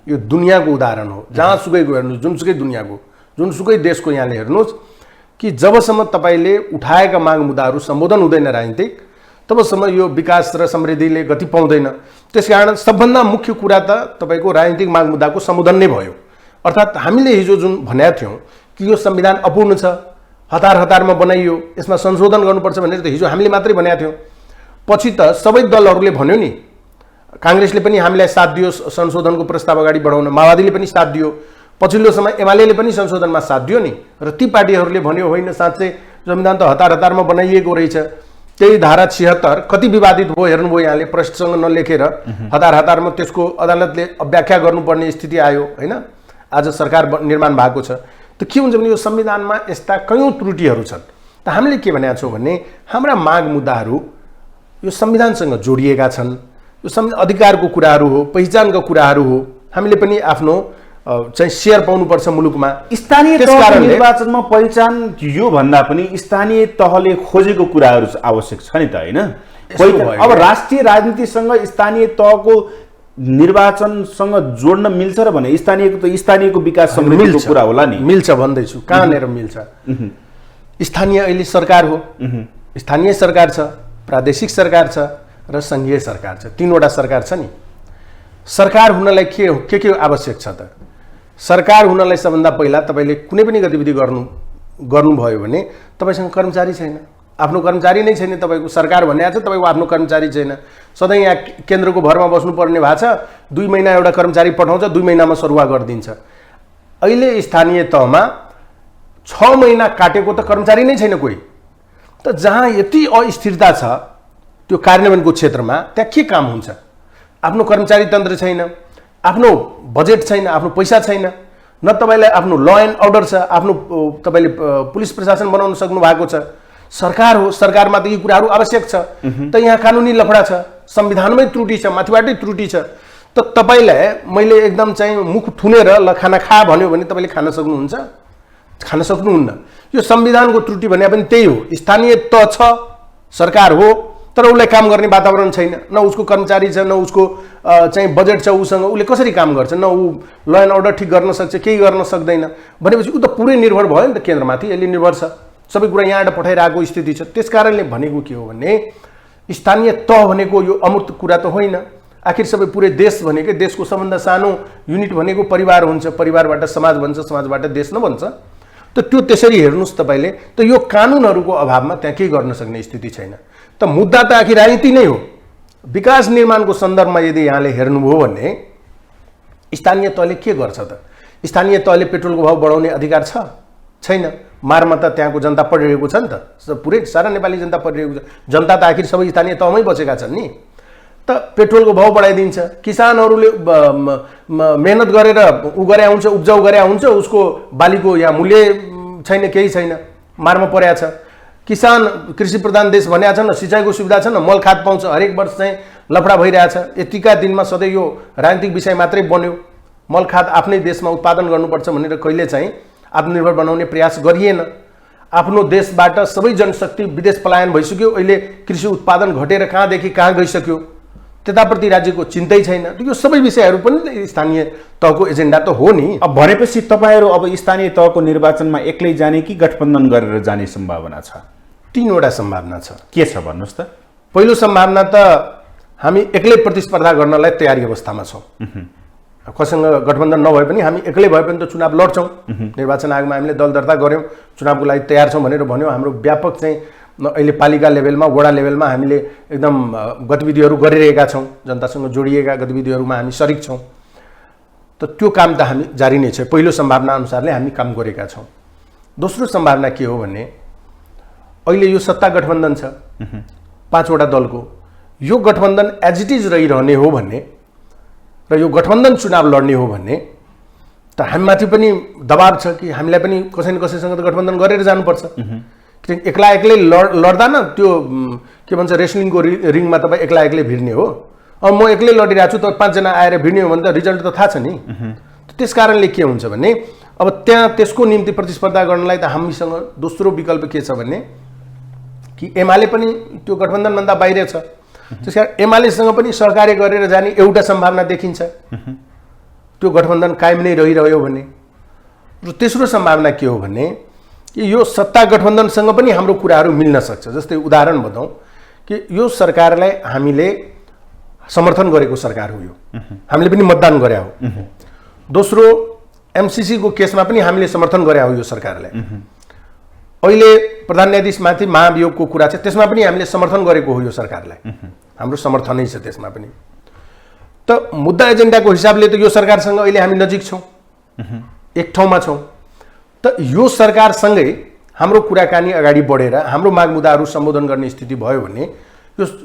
Speaker 2: यो दुनियाँको उदाहरण हो। जहाँसुकै हेर्नुहोस्, जुनसुकै दुनियाँको जुनसुकै देशको यहाँले हेर्नुहोस् कि जबसम्म तपाईँले उठाएका माग मुद्दाहरू सम्बोधन हुँदैन राजनीतिक, तबसम्म यो विकास र समृद्धिले गति पाउँदैन। त्यसकारण सबभन्दा मुख्य कुरा त तपाईँको राजनीतिक माग मुद्दाको सम्बोधन नै भयो। अर्थात् हामीले हिजो जुन भनेका थियौँ कि यो संविधान अपूर्ण छ, हतारमा बनाइयो, यसमा संशोधन गर्नुपर्छ भनेर त हिजो हामीले मात्रै भनेका थियौँ। पछि त सबै दलहरूले भन्यो नि। काङ्ग्रेसले पनि हामीलाई साथ दियो संशोधनको प्रस्ताव अगाडि बढाउन, माओवादीले पनि साथ दियो, पछिल्लो समय एमाले पनि संशोधनमा साथ दियो नि। र ती पार्टीहरूले भन्यो होइन साँच्चै संविधान त हतारमा बनाइएको रहेछ। त्यही धारा 76 कति विवादित भयो हेर्नुभयो यहाँले, प्रश्नसँग नलेखेर हतारमा त्यसको अदालतले व्याख्या गर्नुपर्ने स्थिति आयो होइन। आज सरकार निर्माण भएको छ। त के हुन्छ भने यो संविधानमा यस्ता कयौँ त्रुटिहरू छन्। त हामीले के भनेका छौँ भने हाम्रा माग मुद्दाहरू यो संविधानसँग जोडिएका छन्। यो अधिकारको कुराहरू हो, पहिचानको कुराहरू हो। हामीले पनि आफ्नो चाहिँ सेयर पाउनुपर्छ मुलुकमा।
Speaker 1: स्थानीय तहको निर्वाचनमा पहिचान यो भन्दा पनि स्थानीय तहले खोजेको कुराहरू आवश्यक छ नि त होइन? अब राष्ट्रिय राजनीतिसँग स्थानीय तहको निर्वाचनसँग जोड्न मिल्छ र भने स्थानीयको विकास समृद्धिको कुरा होला नि।
Speaker 2: मिल्छ भन्दैछु, कहाँनिर मिल्छ? स्थानीय अहिले सरकार हो, स्थानीय सरकार छ, प्रादेशिक सरकार छ र सङ्घीय सरकार छ। 3वटा सरकार छ नि। सरकार हुनलाई के आवश्यक छ त? सरकार हुनलाई सबभन्दा पहिला तपाईँले कुनै पनि गतिविधि गर्नुभयो भने तपाईँसँग कर्मचारी छैन, आफ्नो कर्मचारी नै छैन। तपाईँको सरकार भन्ने छ, तपाईँको आफ्नो कर्मचारी छैन। सधैँ यहाँ केन्द्रको भरमा बस्नुपर्ने भएको छ। 2 महिना एउटा कर्मचारी पठाउँछ, 2 महिनामा सरुवा गरिदिन्छ। अहिले स्थानीय तहमा 6 महिना काटेको त कर्मचारी नै छैन कोही। त जहाँ यति अस्थिरता छ त्यो कार्यान्वयनको क्षेत्रमा, त्यहाँ के काम हुन्छ? आफ्नो कर्मचारी तन्त्र छैन, आफ्नो बजेट छैन, आफ्नो पैसा छैन, न तपाईँलाई आफ्नो ल एन्ड अर्डर छ, आफ्नो तपाईँले पुलिस प्रशासन बनाउन सक्नु भएको छ। सरकार हो, सरकारमा त यी कुराहरू आवश्यक छ। त यहाँ कानुनी लफडा छ, संविधानमै त्रुटि छ, माथिबाटै त्रुटि छ। त तपाईँलाई मैले एकदम चाहिँ मुख थुनेर ल खाना खा भन्यो भने तपाईँले खान सक्नुहुन्छ? खान सक्नुहुन्न। यो संविधानको त्रुटि भने पनि त्यही हो। स्थानीय तह छ, सरकार हो, तर उसलाई काम गर्ने वातावरण छैन। न उसको कर्मचारी छ, न उसको चाहिँ बजेट छ उसँग, उसले कसरी काम गर्छ? न ऊ ल एन्ड अर्डर ठिक गर्न सक्छ, केही गर्न सक्दैन भनेपछि ऊ त पुरै निर्भर भयो नि त केन्द्रमाथि। यसले निर्भर छ, सबै कुरा यहाँबाट पठाइरहेको स्थिति छ। त्यस कारणले भनेको के हो भने स्थानीय तह भनेको यो अमूर्त कुरा त होइन। आखिर सबै पुरै देश भनेकै देशको सबभन्दा सानो युनिट भनेको परिवार हुन्छ, परिवारबाट समाज बन्छ, समाजबाट देश न बन्छ। त त्यो त्यसरी हेर्नुहोस् तपाईँले, त यो कानुनहरूको अभावमा त्यहाँ केही गर्न सक्ने स्थिति छैन। त मुद्दा त आखिर राजनीति नै हो। विकास निर्माणको सन्दर्भमा यदि यहाँले हेर्नुभयो भने स्थानीय तहले के गर्छ त? स्थानीय तहले पेट्रोलको भाव बढाउने अधिकार छ? छैन। मारमा त त्यहाँको जनता परिरहेको छ नि त, पुरै सारा नेपाली जनता परिरहेको छ। जनता त आखिर सबै स्थानीय तहमै बसेका छन् नि। त पेट्रोलको भाव बढाइदिन्छ, किसानहरूले मेहनत गरेर उ गरे आउँछ, उब्जाउ गरे आउँछ, उसको बालीको यहाँ मूल्य छैन, केही छैन, मारमा परेको छ। किसान कृषि प्रधान देश भनेको छ न, सिँचाइको सुविधा छ न, मल खाद पाउँछ, हरेक वर्ष चाहिँ लफडा भइरहेछ। यतिका दिनमा सधैँ यो राजनीतिक विषय मात्रै बन्यो। मल खाद आफ्नै देशमा उत्पादन गर्नुपर्छ भनेर कहिले चाहिँ आत्मनिर्भर बनाउने प्रयास गरिएन। आफ्नो देशबाट सबै जनशक्ति विदेश पलायन भइसक्यो। अहिले कृषि उत्पादन घटेर कहाँदेखि कहाँ गइसक्यो, त्यताप्रति राज्यको चिन्तै छैन। यो सबै विषयहरू पनि स्थानीय तहको एजेन्डा त हो नि।
Speaker 1: अब भनेपछि तपाईँहरू अब स्थानीय तहको निर्वाचनमा एक्लै जाने कि गठबन्धन गरेर जाने सम्भावना छ?
Speaker 2: 3 वटा सम्भावना छ।
Speaker 1: के छ भन्नुहोस् त?
Speaker 2: पहिलो सम्भावना त हामी एक्लै प्रतिस्पर्धा गर्नलाई तयारी अवस्थामा छौँ। कसँग गठबन्धन नभए पनि हामी एक्लै भए पनि त चुनाव लड्छौँ। निर्वाचन आयोगमा हामीले दल दर्ता गऱ्यौँ, चुनावको लागि तयार छौँ भनेर भन्यौँ। हाम्रो व्यापक चाहिँ अहिले पालिका लेभलमा, वडा लेभलमा हामीले एकदम गतिविधिहरू गरिरहेका छौँ। जनतासँग जोडिएका गतिविधिहरूमा हामी सरिक छौँ। त त्यो काम त हामी जारी नै छ। पहिलो सम्भावना अनुसारले हामी काम गरेका छौँ। दोस्रो सम्भावना के हो भने अहिले यो सत्ता गठबन्धन छ 5 वटा दलको। यो गठबन्धन एज इट इज रहिरहने हो भने र यो गठबन्धन चुनाव लड्ने हो भने त हामीमाथि पनि दबाब छ कि हामीलाई पनि कसै न कसैसँग त गठबन्धन गरेर जानुपर्छ। किनकि एक्लै लड्दा न त्यो के भन्छ रेस्लिङको रिङमा तपाईँ एक्लै भिड्ने हो। अब म एक्लै लडिरहेको छु, त 5 जना आएर भिड्ने हो भने त रिजल्ट त थाहा छ नि। त्यस कारणले के हुन्छ भने अब त्यहाँ त्यसको निम्ति प्रतिस्पर्धा गर्नलाई त हामीसँग दोस्रो विकल्प के छ भने कि एमाले पनि त्यो गठबन्धनभन्दा बाहिर छ। त्यस कारण एमालेसँग पनि सहकार्य गरेर जाने एउटा सम्भावना देखिन्छ, त्यो गठबन्धन कायम नै रहिरह्यो भने। र तेस्रो सम्भावना के हो भने यो सत्ता गठबन्धनसँग पनि हाम्रो कुराहरू मिल्न सक्छ। जस्तै उदाहरण बताउँ कि यो सरकारलाई हामीले समर्थन गरेको सरकार हो, यो हामीले पनि मतदान गरे हो। दोस्रो एमसीसी को केसमा पनि हामीले समर्थन गरे हो यो सरकारलाई। अहिले प्रधान न्यायाधीशमाथि महाभियोगको कुरा छ, त्यसमा पनि हामीले समर्थन गरेको हो यो सरकारलाई। हाम्रो समर्थनै छ त्यसमा पनि। त मुद्दा एजेन्डाको हिसाबले त यो सरकारसँग अहिले हामी नजिक छौँ, एक ठाउँमा छौँ। त यो सरकारसँगै हाम्रो कुराकानी अगाडि बढेर हाम्रो माग मुद्दाहरू सम्बोधन गर्ने स्थिति भयो भने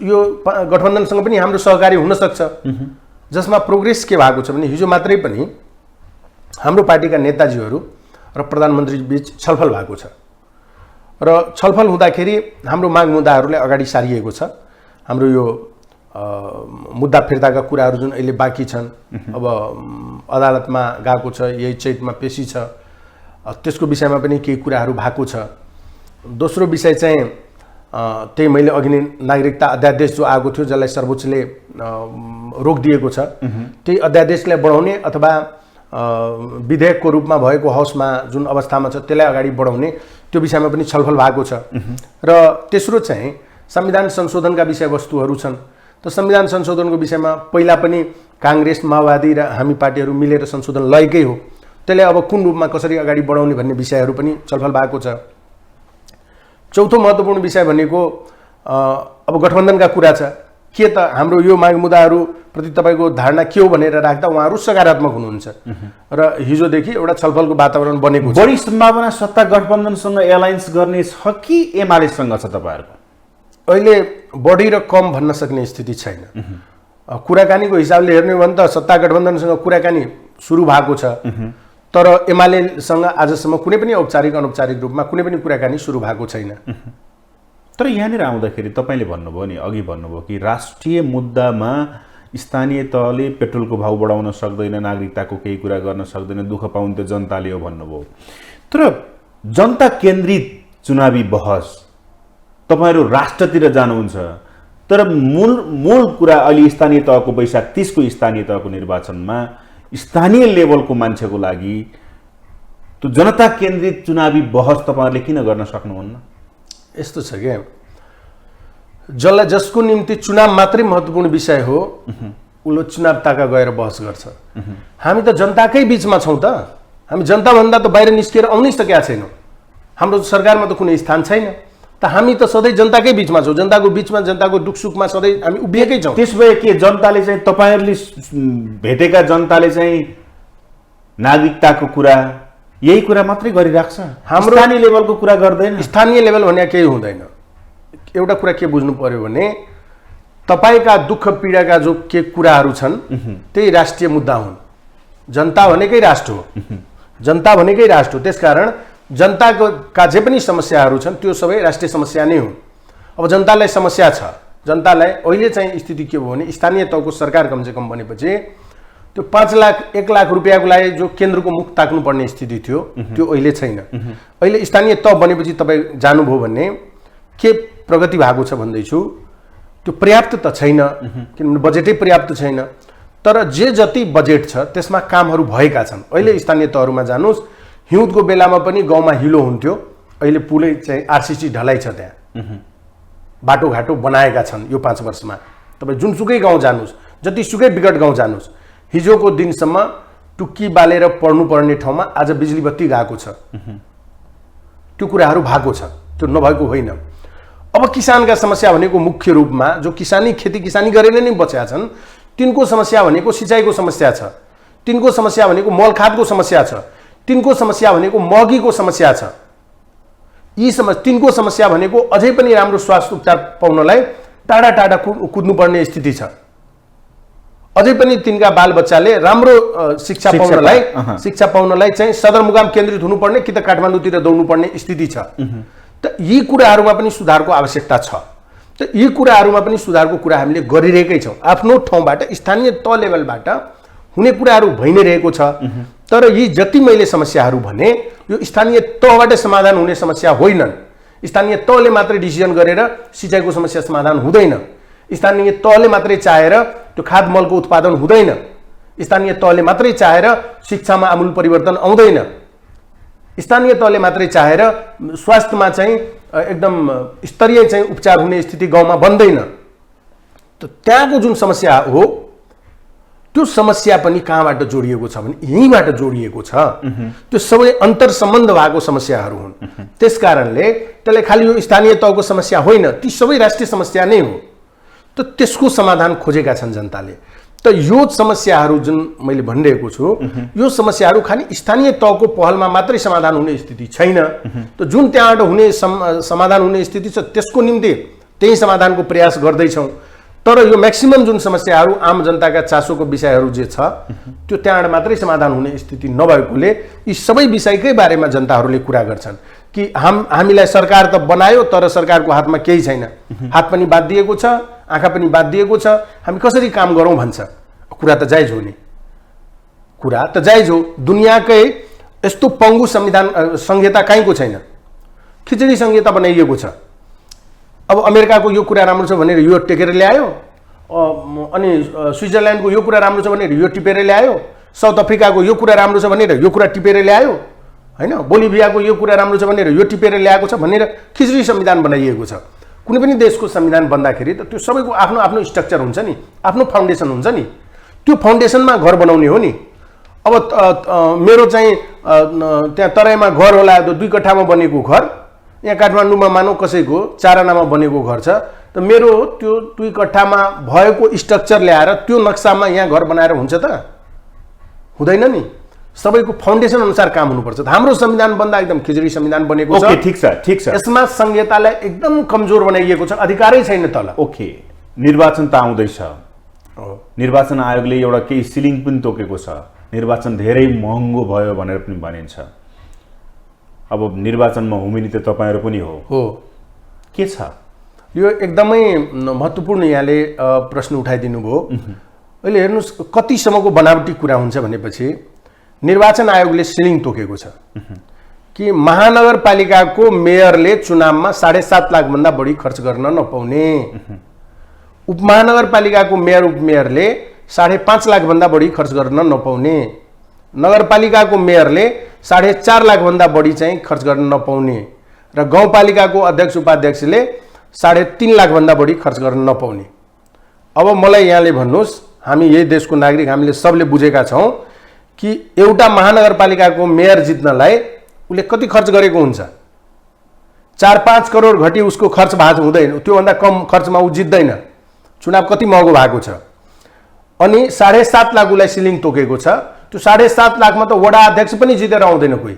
Speaker 2: यो गठबन्धनसँग पनि हाम्रो सहकारी हुनसक्छ। जसमा प्रोग्रेस के भएको छ भने हिजो मात्रै पनि हाम्रो पार्टीका नेताजीहरू र प्रधानमन्त्री बीच छलफल भएको छ। र छलफल हुँदाखेरि हाम्रो माग मुद्दाहरूलाई अगाडि सारिएको छ। हाम्रो यो मुद्दा फिर्ताका कुराहरू जुन अहिले बाँकी छन्, अब अदालतमा गएको छ, यही चैतमा पेशी छ, त्यसको विषयमा पनि केही कुराहरू भएको छ। दोस्रो विषय चाहिँ त्यही मैले अघि नै नागरिकता अध्यादेश जो आएको थियो, जसलाई सर्वोच्चले रोकिदिएको छ, त्यही अध्यादेशलाई बढाउने अथवा विधेयकको रूपमा भएको हाउसमा जुन अवस्थामा छ त्यसलाई अगाडि बढाउने, त्यो विषयमा पनि छलफल भएको छ। र तेस्रो चाहिँ संविधान संशोधनका विषयवस्तुहरू छन्। त संविधान संशोधनको विषयमा पहिला पनि काङ्ग्रेस, माओवादी र हामी पार्टीहरू मिलेर संशोधन लगेकै हो। त्यसले अब कुन रूपमा कसरी अगाडि बढाउने भन्ने विषयहरू पनि छलफल भएको छ। चौथो महत्त्वपूर्ण विषय भनेको अब गठबन्धनका कुरा छ। के त हाम्रो यो माग मुद्दाहरू प्रति तपाईँको धारणा के हो भनेर राख्दा उहाँहरू सकारात्मक हुनुहुन्छ र हिजोदेखि एउटा छलफलको वातावरण बनेको छ।
Speaker 1: बढी सम्भावना सत्ता गठबन्धनसँग एलायन्स गर्ने छ कि एमालेसँग छ तपाईँहरूको?
Speaker 2: अहिले बढी र कम भन्न सक्ने स्थिति छैन। कुराकानीको हिसाबले हेर्ने हो भने त सत्ता गठबन्धनसँग कुराकानी सुरु भएको छ, तर एमालेसँग आजसम्म कुनै पनि औपचारिक अनौपचारिक रूपमा कुनै पनि कुराकानी सुरु भएको छैन।
Speaker 1: तर यहाँनिर आउँदाखेरि तपाईँले भन्नुभयो नि, अघि भन्नुभयो कि राष्ट्रिय मुद्दामा स्थानीय तहले पेट्रोलको भाउ बढाउन सक्दैन, नागरिकताको केही कुरा गर्न सक्दैन, दुःख पाउने त जनताले हो भन्नुभयो। तर जनता केन्द्रित चुनावी बहस, तपाईँहरू राष्ट्रतिर जानुहुन्छ, तर मूल कुरा अहिले स्थानीय तहको वैशाख 30 को स्थानीय तहको निर्वाचनमा स्थानीय लेभलको मान्छेको लागि त्यो जनता केन्द्रित चुनावी बहस तपाईँहरूले किन गर्न सक्नुहुन्न?
Speaker 2: यस्तो छ क्या, जसको निम्ति चुनाव मात्रै महत्त्वपूर्ण विषय हो उसले चुनावताका गएर बहस गर्छ। हामी त जनताकै बिचमा छौँ त, हामी जनताभन्दा त बाहिर निस्किएर आउनै सकेका छैनौँ। हाम्रो सरकारमा त कुनै स्थान छैन, त हामी त सधैँ जनताकै बिचमा छौँ, जनताको बिचमा जनताको दुख सुखमा सधैँ हामी उभिएकै छौँ।
Speaker 1: त्यसो भए के जनताले चाहिँ तपाईँहरूले भेटेका जनताले चाहिँ नागरिकताको कुरा यही कुरा मात्रै गरिराख्छ, हाम्रो स्थानीय लेभलको कुरा गर्दैन?
Speaker 2: स्थानीय लेभल भन्ने केही हुँदैन। एउटा कुरा के बुझ्नु पर्यो भने तपाईँका दुःख पीडाका जो के कुराहरू छन् त्यही राष्ट्रिय मुद्दा हुन्। जनता भनेकै राष्ट्र हो, जनता भनेकै राष्ट्र हो। त्यसकारण जनताको का जे पनि समस्याहरू छन् त्यो सबै राष्ट्रिय समस्या नै हुन्। अब जनतालाई समस्या छ, जनतालाई अहिले चाहिँ स्थिति के भयो भने स्थानीय तहको सरकार कमसेकम बनेपछि त्यो 5 लाख 1 लाख रुपियाँको लागि जो केन्द्रको मुख ताक्नुपर्ने स्थिति थियो त्यो अहिले छैन। अहिले स्थानीय तह बनेपछि तपाईँ जानुभयो भने के प्रगति भएको छ भन्दैछु, त्यो पर्याप्त त छैन किनभने बजेटै पर्याप्त छैन। तर जे जति बजेट छ त्यसमा कामहरू भएका छन्। अहिले स्थानीय तहहरूमा जानुहोस्, हिउँदको बेलामा पनि गाउँमा हिलो हुन्थ्यो, अहिले पुलै चाहिँ आरसीसी ढलाइ छ, त्यहाँ बाटोघाटो बनाएका छन्। यो 5 वर्षमा तपाईँ जुनसुकै गाउँ जानुहोस्, जतिसुकै विकट गाउँ जानुहोस्, हिजोको दिनसम्म टुक्की बालेर पढ्नुपर्ने ठाउँमा आज बिजुली बत्ती गएको छ। त्यो कुराहरू भएको छ, त्यो नभएको होइन। अब किसानका समस्या भनेको मुख्य रूपमा जो खेती किसानी गरेर नै बचेका छन् तिनको समस्या भनेको सिँचाइको समस्या छ, तिनको समस्या भनेको मलखादको समस्या छ, तिनको समस्या भनेको महँगीको समस्या छ। तिनको समस्या भनेको अझै पनि राम्रो स्वास्थ्य उपचार पाउनलाई टाढा टाढा कुद्नुपर्ने स्थिति छ। अझै पनि तिनका बालबच्चाले राम्रो शिक्षा पाउनलाई चाहिँ सदरमुकाम केन्द्रित हुनुपर्ने कि त काठमाडौँतिर दौड्नुपर्ने स्थिति छ। त यी कुराहरूमा पनि सुधारको आवश्यकता छ। त यी कुराहरूमा पनि सुधारको कुरा हामीले गरिरहेकै छौँ। आफ्नो ठाउँबाट स्थानीय तह लेभलबाट हुने कुराहरू भइ नै रहेको छ। तर यी जति मैले समस्याहरू भने यो स्थानीय तहबाट समाधान हुने समस्या होइनन्। स्थानीय तहले मात्रै डिसिजन गरेर सिँचाइको समस्या समाधान हुँदैन। स्थानीय तहले मात्रै चाहेर त्यो खाद मलको उत्पादन हुँदैन। स्थानीय तहले मात्रै चाहेर शिक्षामा आमूल परिवर्तन आउँदैन। स्थानीय तहले मात्रै चाहेर स्वास्थ्यमा चाहिँ एकदम स्तरीय चाहिँ उपचार हुने स्थिति गाउँमा बन्दैन। त त्यहाँको जुन समस्या हो त्यो समस्या पनि कहाँबाट जोडिएको छ भने यहीँबाट जोडिएको छ। त्यो सबै अन्तर सम्बन्ध भएको समस्याहरू हुन्। त्यसकारणले त्यसलाई खालि यो स्थानीय तहको समस्या होइन, ती सबै राष्ट्रिय समस्या नै हो। त त्यसको समाधान खोजेका छन् जनताले। त यो समस्याहरू जुन मैले भनिरहेको छु यो समस्याहरू खालि स्थानीय तहको पहलमा मात्रै समाधान हुने स्थिति छैन। त जुन त्यहाँबाट हुने समाधान हुने स्थिति छ त्यसको निम्ति त्यही समाधानको प्रयास गर्दैछौँ। तर यो म्याक्सिमम जुन समस्याहरू आम जनताका चासोको विषयहरू जे छ त्यो त्यहाँबाट मात्रै समाधान हुने स्थिति नभएकोले यी सबै विषयकै बारेमा जनताहरूले कुरा गर्छन् कि हामीलाई सरकार त बनायो तर सरकारको हातमा केही छैन, हात पनि बाँधिएको छ, आँखा पनि बाँधिएको छ, हामी कसरी काम गरौँ भन्छ। कुरा त जायज हो नि, कुरा त जायज हो। दुनियाँकै यस्तो पङ्गु संहिता काहीँको छैन, खिचडी संहिता बनाइएको छ। अब अमेरिकाको यो कुरा राम्रो छ भनेर यो टेकेर ल्यायो, अनि स्विजरल्यान्डको यो कुरा राम्रो छ भनेर यो टिपेर ल्यायो, साउथ अफ्रिकाको यो कुरा राम्रो छ भनेर यो कुरा टिपेर ल्यायो, होइन, बोलिभियाको यो कुरा राम्रो छ भनेर यो टिपेर ल्याएको छ भनेर खिचडी संविधान बनाइएको छ। कुनै पनि देशको संविधान बन्दाखेरि त त्यो सबैको आफ्नो आफ्नो स्ट्रक्चर हुन्छ नि, आफ्नो फाउन्डेसन हुन्छ नि, त्यो फाउन्डेसनमा घर बनाउने हो नि। अब मेरो चाहिँ त्यहाँ तराईमा घर होला, 2 कट्ठामा बनेको घर, यहाँ काठमाडौँमा मानौ कसैको 4 आनामा बनेको घर छ, त मेरो त्यो 2 कट्ठामा भएको स्ट्रक्चर ल्याएर त्यो नक्सामा यहाँ घर बनाएर हुन्छ त? हुँदैन नि। सबैको फाउन्डेसन अनुसार काम हुनुपर्छ। हाम्रो संविधान बन्दा एकदम खिचडी संविधान बनेको छ।
Speaker 1: ओके, ठिक छ, ठिक छ।
Speaker 2: यसमा संहितालाई एकदम कमजोर बनाइएको छ, अधिकारै छैन तल।
Speaker 1: ओके, निर्वाचन त आउँदैछ, निर्वाचन आयोगले एउटा केही सिलिङ पनि तोकेको छ, निर्वाचन धेरै महँगो भयो भनेर पनि भनिन्छ। अब निर्वाचनमा हुमिनी त तपाईँहरू पनि हो, के छ?
Speaker 2: यो एकदमै महत्त्वपूर्ण यहाँले प्रश्न उठाइदिनु भयो। अहिले हेर्नुहोस् कतिसम्मको बनावटी कुरा हुन्छ भनेपछि निर्वाचन आयोगले सिलिङ तोकेको छ कि महानगरपालिकाको मेयरले चुनावमा 7.5 लाखभन्दा बढी खर्च गर्न नपाउने, उपमहानगरपालिकाको मेयर उपमेयरले 5.5 लाखभन्दा बढी खर्च गर्न नपाउने, नगरपालिकाको मेयरले 4.5 लाखभन्दा बढी चाहिँ खर्च गर्न नपाउने र गाउँपालिकाको अध्यक्ष उपाध्यक्षले 3.5 लाखभन्दा बढी खर्च गर्न नपाउने। अब मलाई यहाँले भन्नुहोस् हामी यही देशको नागरिक हामीले सबले बुझेका छौँ कि एउटा महानगरपालिकाको मेयर जित्नलाई उसले कति खर्च गरेको हुन्छ। 4-5 करोड घटी उसको खर्च भएको हुँदैन, त्योभन्दा कम खर्चमा ऊ जित्दैन। चुनाव कति महँगो भएको छ। अनि 7.5 लाख उसलाई सिलिङ तोकेको छ। त्यो 7.5 लाखमा त वडा अध्यक्ष पनि जितेर आउँदैन कोही।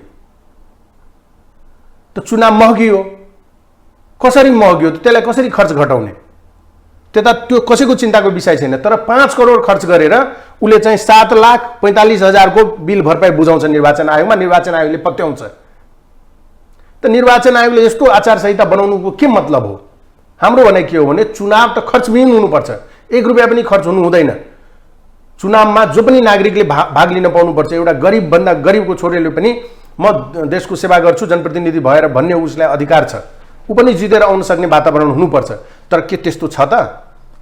Speaker 2: त चुनाव महँगियो, कसरी महँगियो त त्यसलाई कसरी खर्च घटाउने, त्यता त्यो कसैको चिन्ताको विषय छैन। तर 5 करोड खर्च गरेर उसले चाहिँ 7,45,000 को बिल भरपाई बुझाउँछ निर्वाचन आयोगमा। निर्वाचन आयोगले पत्याउँछ। त निर्वाचन आयोगले यस्तो आचार संहिता बनाउनुको के मतलब हो? हाम्रो भनाइ के हो भने चुनाव त खर्चविहीन हुनुपर्छ, 1 रुपियाँ पनि खर्च हुनु हुँदैन। चुनावमा जो पनि नागरिकले भाग लिन पाउनुपर्छ। एउटा गरिबभन्दा गरिबको छोरीले पनि म देशको सेवा गर्छु जनप्रतिनिधि भएर भन्ने उसलाई अधिकार छ। ऊ पनि जितेर आउन सक्ने वातावरण हुनुपर्छ। तर के त्यस्तो छ त?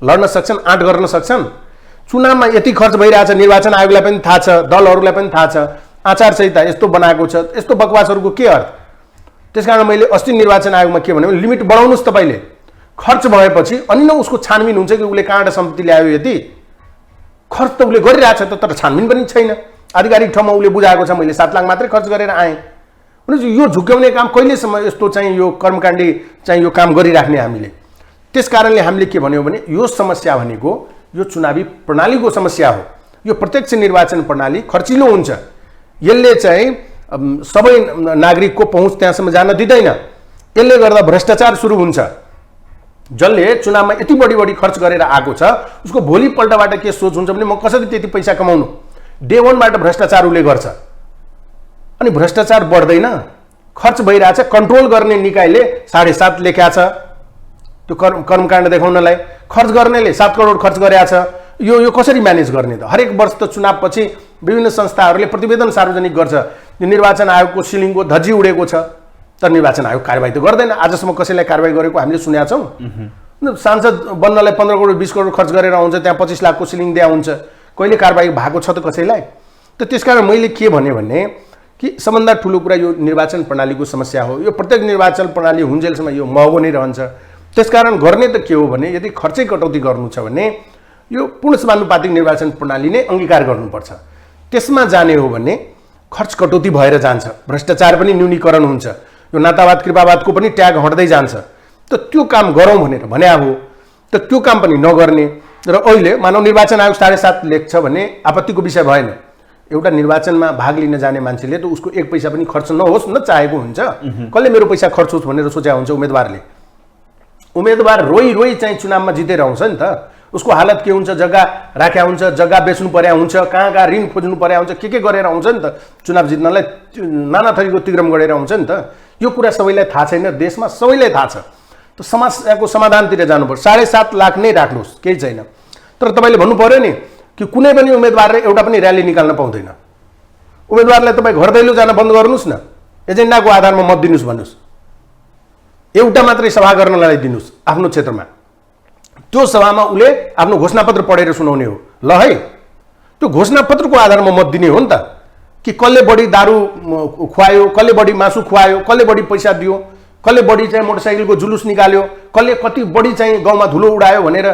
Speaker 2: लड्न सक्छन्, आँट गर्न सक्छन्? चुनावमा यति खर्च भइरहेछ, निर्वाचन आयोगलाई पनि थाहा छ, दलहरूलाई पनि थाहा छ, आचार संहिता यस्तो बनाएको छ। यस्तो बकवासहरूको के अर्थ? त्यसकारण मैले अस्ति निर्वाचन आयोगमा के भने लिमिट बढाउनुहोस् तपाईँले। खर्च भएपछि अनि न उसको छानबिन हुन्छ कि उसले कहाँबाट सम्पत्ति ल्यायो। यति खर्च त उसले गरिरहेछ त, तर छानबिन पनि छैन। आधिकारिक ठाउँमा उसले बुझाएको छ मैले 7 लाख मात्रै खर्च गरेर आएँ। यो झुक्याउने काम कहिलेसम्म यस्तो चाहिँ यो कर्मकाण्डी चाहिँ यो काम गरिराख्ने हामीले? त्यस कारणले हामीले के भन्यौँ भने यो समस्या भनेको यो चुनावी प्रणालीको समस्या हो। यो प्रत्यक्ष निर्वाचन प्रणाली खर्चिलो हुन्छ। यसले चाहिँ सबै नागरिकको पहुँच त्यहाँसम्म जान दिँदैन। यसले गर्दा भ्रष्टाचार सुरु हुन्छ। जसले चुनावमा यति बढी खर्च गरेर आएको छ उसको भोलिपल्टबाट के सोच हुन्छ भने म कसरी त्यति पैसा कमाउनु। डे 1 बाट भ्रष्टाचार उसले गर्छ। अनि भ्रष्टाचार बढ्दैन, खर्च भइरहेछ। कन्ट्रोल गर्ने निकायले 7.5 लेख्या छ त्यो कर्मकाण्ड देखाउनलाई। खर्च गर्नेले 7 करोड खर्च गरेका छ। यो कसरी म्यानेज गर्ने त? हरेक वर्ष त चुनावपछि विभिन्न संस्थाहरूले प्रतिवेदन सार्वजनिक गर्छ निर्वाचन आयोगको सिलिङको धज्जी उडेको छ। तर निर्वाचन आयोग कारबाही त गर्दैन। आजसम्म कसैलाई कारबाही गरेको हामीले सुनेका छौँ? सांसद बन्नलाई 15 करोड 20 करोड खर्च गरेर आउँछ, त्यहाँ 25 लाखको सिलिङ दिया हुन्छ। कहिले कारबाही भएको छ त कसैलाई? त त्यसकारण मैले के भने कि सबभन्दा ठुलो कुरा यो निर्वाचन प्रणालीको समस्या हो। यो प्रत्येक निर्वाचन प्रणाली हुन्जेलसम्म यो महँगो नै रहन्छ। त्यसकारण गर्ने त के हो भने यदि खर्चै कटौती गर्नु छ भने यो पूर्ण समानुपातिक निर्वाचन प्रणाली नै अंगीकार गर्नुपर्छ। त्यसमा जाने हो भने खर्च कटौती भएर जान्छ, भ्रष्टाचार पनि न्यूनीकरण हुन्छ, यो नातावाद कृपावादको पनि ट्याग हट्दै जान्छ। त त्यो काम गरौँ भनेर भन्या हो। त त्यो काम पनि नगर्ने र अहिले मानव निर्वाचन आयोग 7.5 लेख्छ भने आपत्तिको विषय भएन। एउटा निर्वाचनमा भाग लिन जाने मान्छेले त उसको 1 पैसा पनि खर्च नहोस् न चाहेको हुन्छ। कसले मेरो पैसा खर्च होस् भनेर सोचेको हुन्छ? उम्मेदवार रोई चाहिँ चुनावमा जितेर आउँछ नि त। उसको हालत के हुन्छ? जग्गा राख्या हुन्छ, जग्गा बेच्नु पर्या हुन्छ, कहाँ ऋण खोज्नु पर्या हुन्छ, के गरेर आउँछ नि त। चुनाव जित्नलाई नाना थरीको तिग्रम गरेर आउँछ नि त। यो कुरा सबैलाई थाहा छैन, देशमा सबैलाई थाहा छ। त समस्याको समाधानतिर जानुपर्छ। 7.5 लाख नै राख्नुहोस्, केही छैन। तर तपाईँले भन्नु पर्यो नि कि कुनै पनि उम्मेदवारले एउटा पनि र्याली निकाल्न पाउँदैन। उम्मेदवारलाई तपाईँ घर दैलो जान बन्द गर्नुहोस् न, एजेन्डाको आधारमा मत दिनुहोस् भन्नुहोस्, एउटा मात्रै सभा गर्नलाई दिनुहोस् आफ्नो क्षेत्रमा। त्यो सभामा उसले आफ्नो घोषणापत्र पढेर सुनाउने हो। ल है, त्यो घोषणापत्रको आधारमा मत दिने हो नि त। कि कसले बढी दारू खुवायो, कसले बढी मासु खुवायो, कसले बढी पैसा दियो, कसले बढी चाहिँ मोटरसाइकलको जुलुस निकाल्यो, कसले कति बढी चाहिँ गाउँमा धुलो उडायो भनेर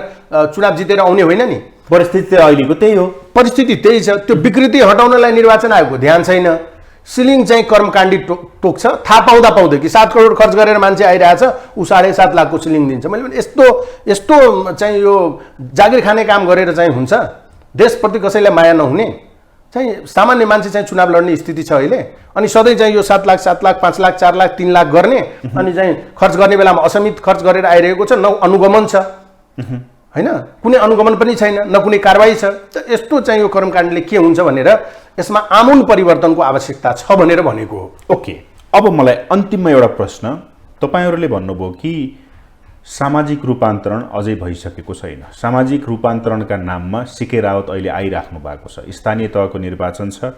Speaker 2: चुनाव जितेर आउने होइन नि।
Speaker 1: परिस्थिति अहिलेको त्यही हो। परिस्थिति
Speaker 2: त्यही छ। त्यो विकृति हटाउनलाई निर्वाचन आयोगको ध्यान छैन। सिलिङ चाहिँ कर्मकाण्डी टोक्छ। थाहा पाउँदै कि 7 करोड खर्च गरेर मान्छे आइरहेछ, ऊ 7.5 लाखको सिलिङ दिन्छ। मैले भने यस्तो चाहिँ यो जागिर खाने काम गरेर चाहिँ हुन्छ? देशप्रति कसैलाई माया नहुने चाहिँ सामान्य मान्छे चाहिँ चुनाव लड्ने स्थिति छ अहिले। अनि सधैँ चाहिँ यो 7 लाख 7 लाख 5 लाख 4 लाख 3 लाख गर्ने अनि चाहिँ खर्च गर्ने बेलामा असीमित खर्च गरेर आइरहेको छ। न अनुगमन छ होइन, कुनै अनुगमन पनि छैन, न कुनै कारबाही छ। त यस्तो चाहिँ यो कर्मकाण्डले के हुन्छ भनेर यसमा आमूल परिवर्तनको आवश्यकता छ भनेर भनेको हो।
Speaker 1: ओके, अब मलाई अन्तिममा एउटा प्रश्न। तपाईहरूले भन्नुभयो कि सामाजिक रूपान्तरण अझै भइसकेको छैन। सामाजिक रूपान्तरणका नाममा सीके रावत अहिले आइराख्नु भएको छ। स्थानीय तहको निर्वाचन छ,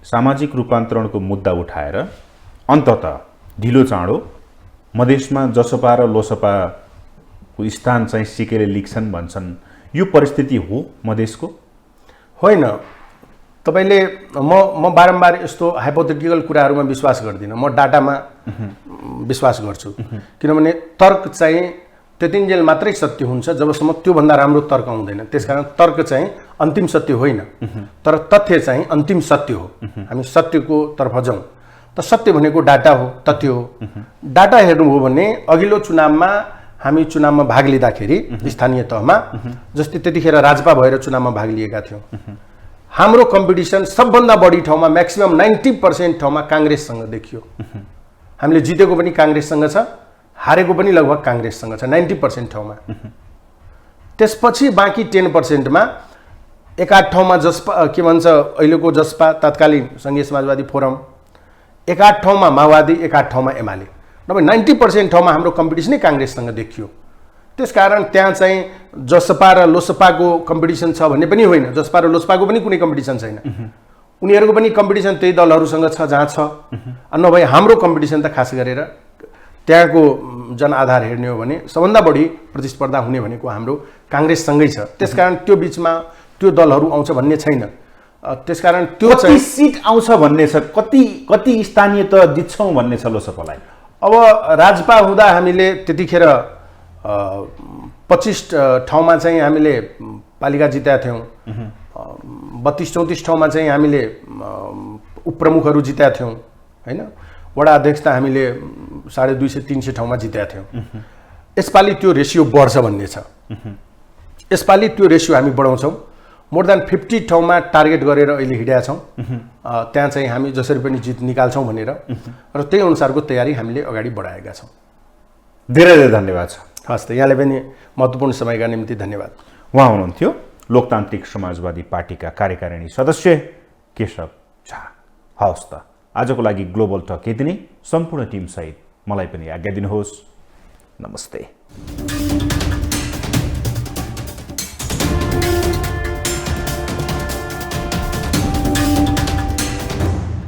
Speaker 1: सामाजिक रूपान्तरणको मुद्दा उठाएर अन्ततः ढिलो चाँडो मधेसमा जसपा र लोसपाको स्थान चाहिँ सीकेले लिन्छन् भन्छन्। यो परिस्थिति हो मधेसको?
Speaker 2: होइन, तपाईले म बारम्बार यस्तो हाइपोथेटिकल कुराहरूमा विश्वास गर्दिनँ। म डाटामा विश्वास गर्छु। किनभने तर्क चाहिँ त्यतिन्जेल मात्रै सत्य हुन्छ जबसम्म त्योभन्दा राम्रो तर्क आउँदैन। त्यसकारण तर्क चाहिँ अन्तिम सत्य होइन, तर तथ्य चाहिँ अन्तिम सत्य हो। हामी सत्यको तर्फ जाउँ। त सत्य भनेको डाटा हो, तथ्य हो। डाटा हेर्नु हो भने अघिल्लो चुनावमा हामी चुनावमा भाग लिँदाखेरि स्थानीय तहमा, जस्तै त्यतिखेर राजपा भएर चुनावमा भाग लिएका थियौँ, हाम्रो कम्पिटिसन सबभन्दा बढी ठाउँमा म्याक्सिमम 90% ठाउँमा काङ्ग्रेससँग देखियो। हामीले जितेको पनि काङ्ग्रेससँग छ, हारेको पनि लगभग काङ्ग्रेससँग छ 90% ठाउँमा। त्यसपछि बाँकी 10%मा एकाध ठाउँमा जसपा, के भन्छ अहिलेको जसपा तत्कालीन सङ्घीय समाजवादी फोरम, एकाध ठाउँमा माओवादी, एकाध ठाउँमा एमाले, नभए 90% ठाउँमा हाम्रो कम्पिटिसनै काङ्ग्रेससँग देखियो। त्यसकारण त्यहाँ चाहिँ जसपा र लोसपाको कम्पिटिसन छ भन्ने पनि होइन। जसपा र लोसपाको पनि कुनै कम्पिटिसन छैन। उनीहरूको पनि कम्पिटिसन त्यही दलहरूसँग छ जहाँ छ। नभए हाम्रो कम्पिटिसन त खास गरेर त्यहाँको जनआधार हेर्ने हो भने सबभन्दा बढी प्रतिस्पर्धा हुने भनेको हाम्रो काङ्ग्रेससँगै छ। त्यसकारण त्यो बिचमा त्यो दलहरू आउँछ भन्ने छैन। त्यसकारण त्यो
Speaker 1: कति सिट आउँछ भन्ने छ, कति स्थानीय त जित्छौँ भन्ने छ लोसपालाई।
Speaker 2: अब राजपा हुँदा हामीले त्यतिखेर 25 ठाउँमा चाहिँ हामीले पालिका जितेका थियौँ। 32-34 ठाउँमा चाहिँ हामीले उपप्रमुखहरू जितेका थियौँ होइन। वडा अध्यक्ष त हामीले 250-300 ठाउँमा जितेका थियौँ। यसपालि त्यो रेसियो बढ्छ भन्ने छ। यसपालि त्यो रेसियो हामी बढाउँछौँ। मोर देन 50 ठाउँमा टार्गेट गरेर अहिले हिँडेका छौँ। त्यहाँ चाहिँ हामी जसरी पनि जित निकाल्छौँ भनेर, र त्यही अनुसारको तयारी हामीले अगाडि बढाएका छौँ।
Speaker 1: धेरै धेरै धन्यवाद छ।
Speaker 2: हस् त, यहाँले पनि महत्त्वपूर्ण समयका निम्ति धन्यवाद।
Speaker 1: उहाँ हुनुहुन्थ्यो लोकतान्त्रिक समाजवादी पार्टीका कार्यकारिणी सदस्य केशव झा। हवस् त, आजको लागि ग्लोबल टक यति नै। सम्पूर्ण टिमसहित मलाई पनि आज्ञा दिनुहोस्। नमस्ते।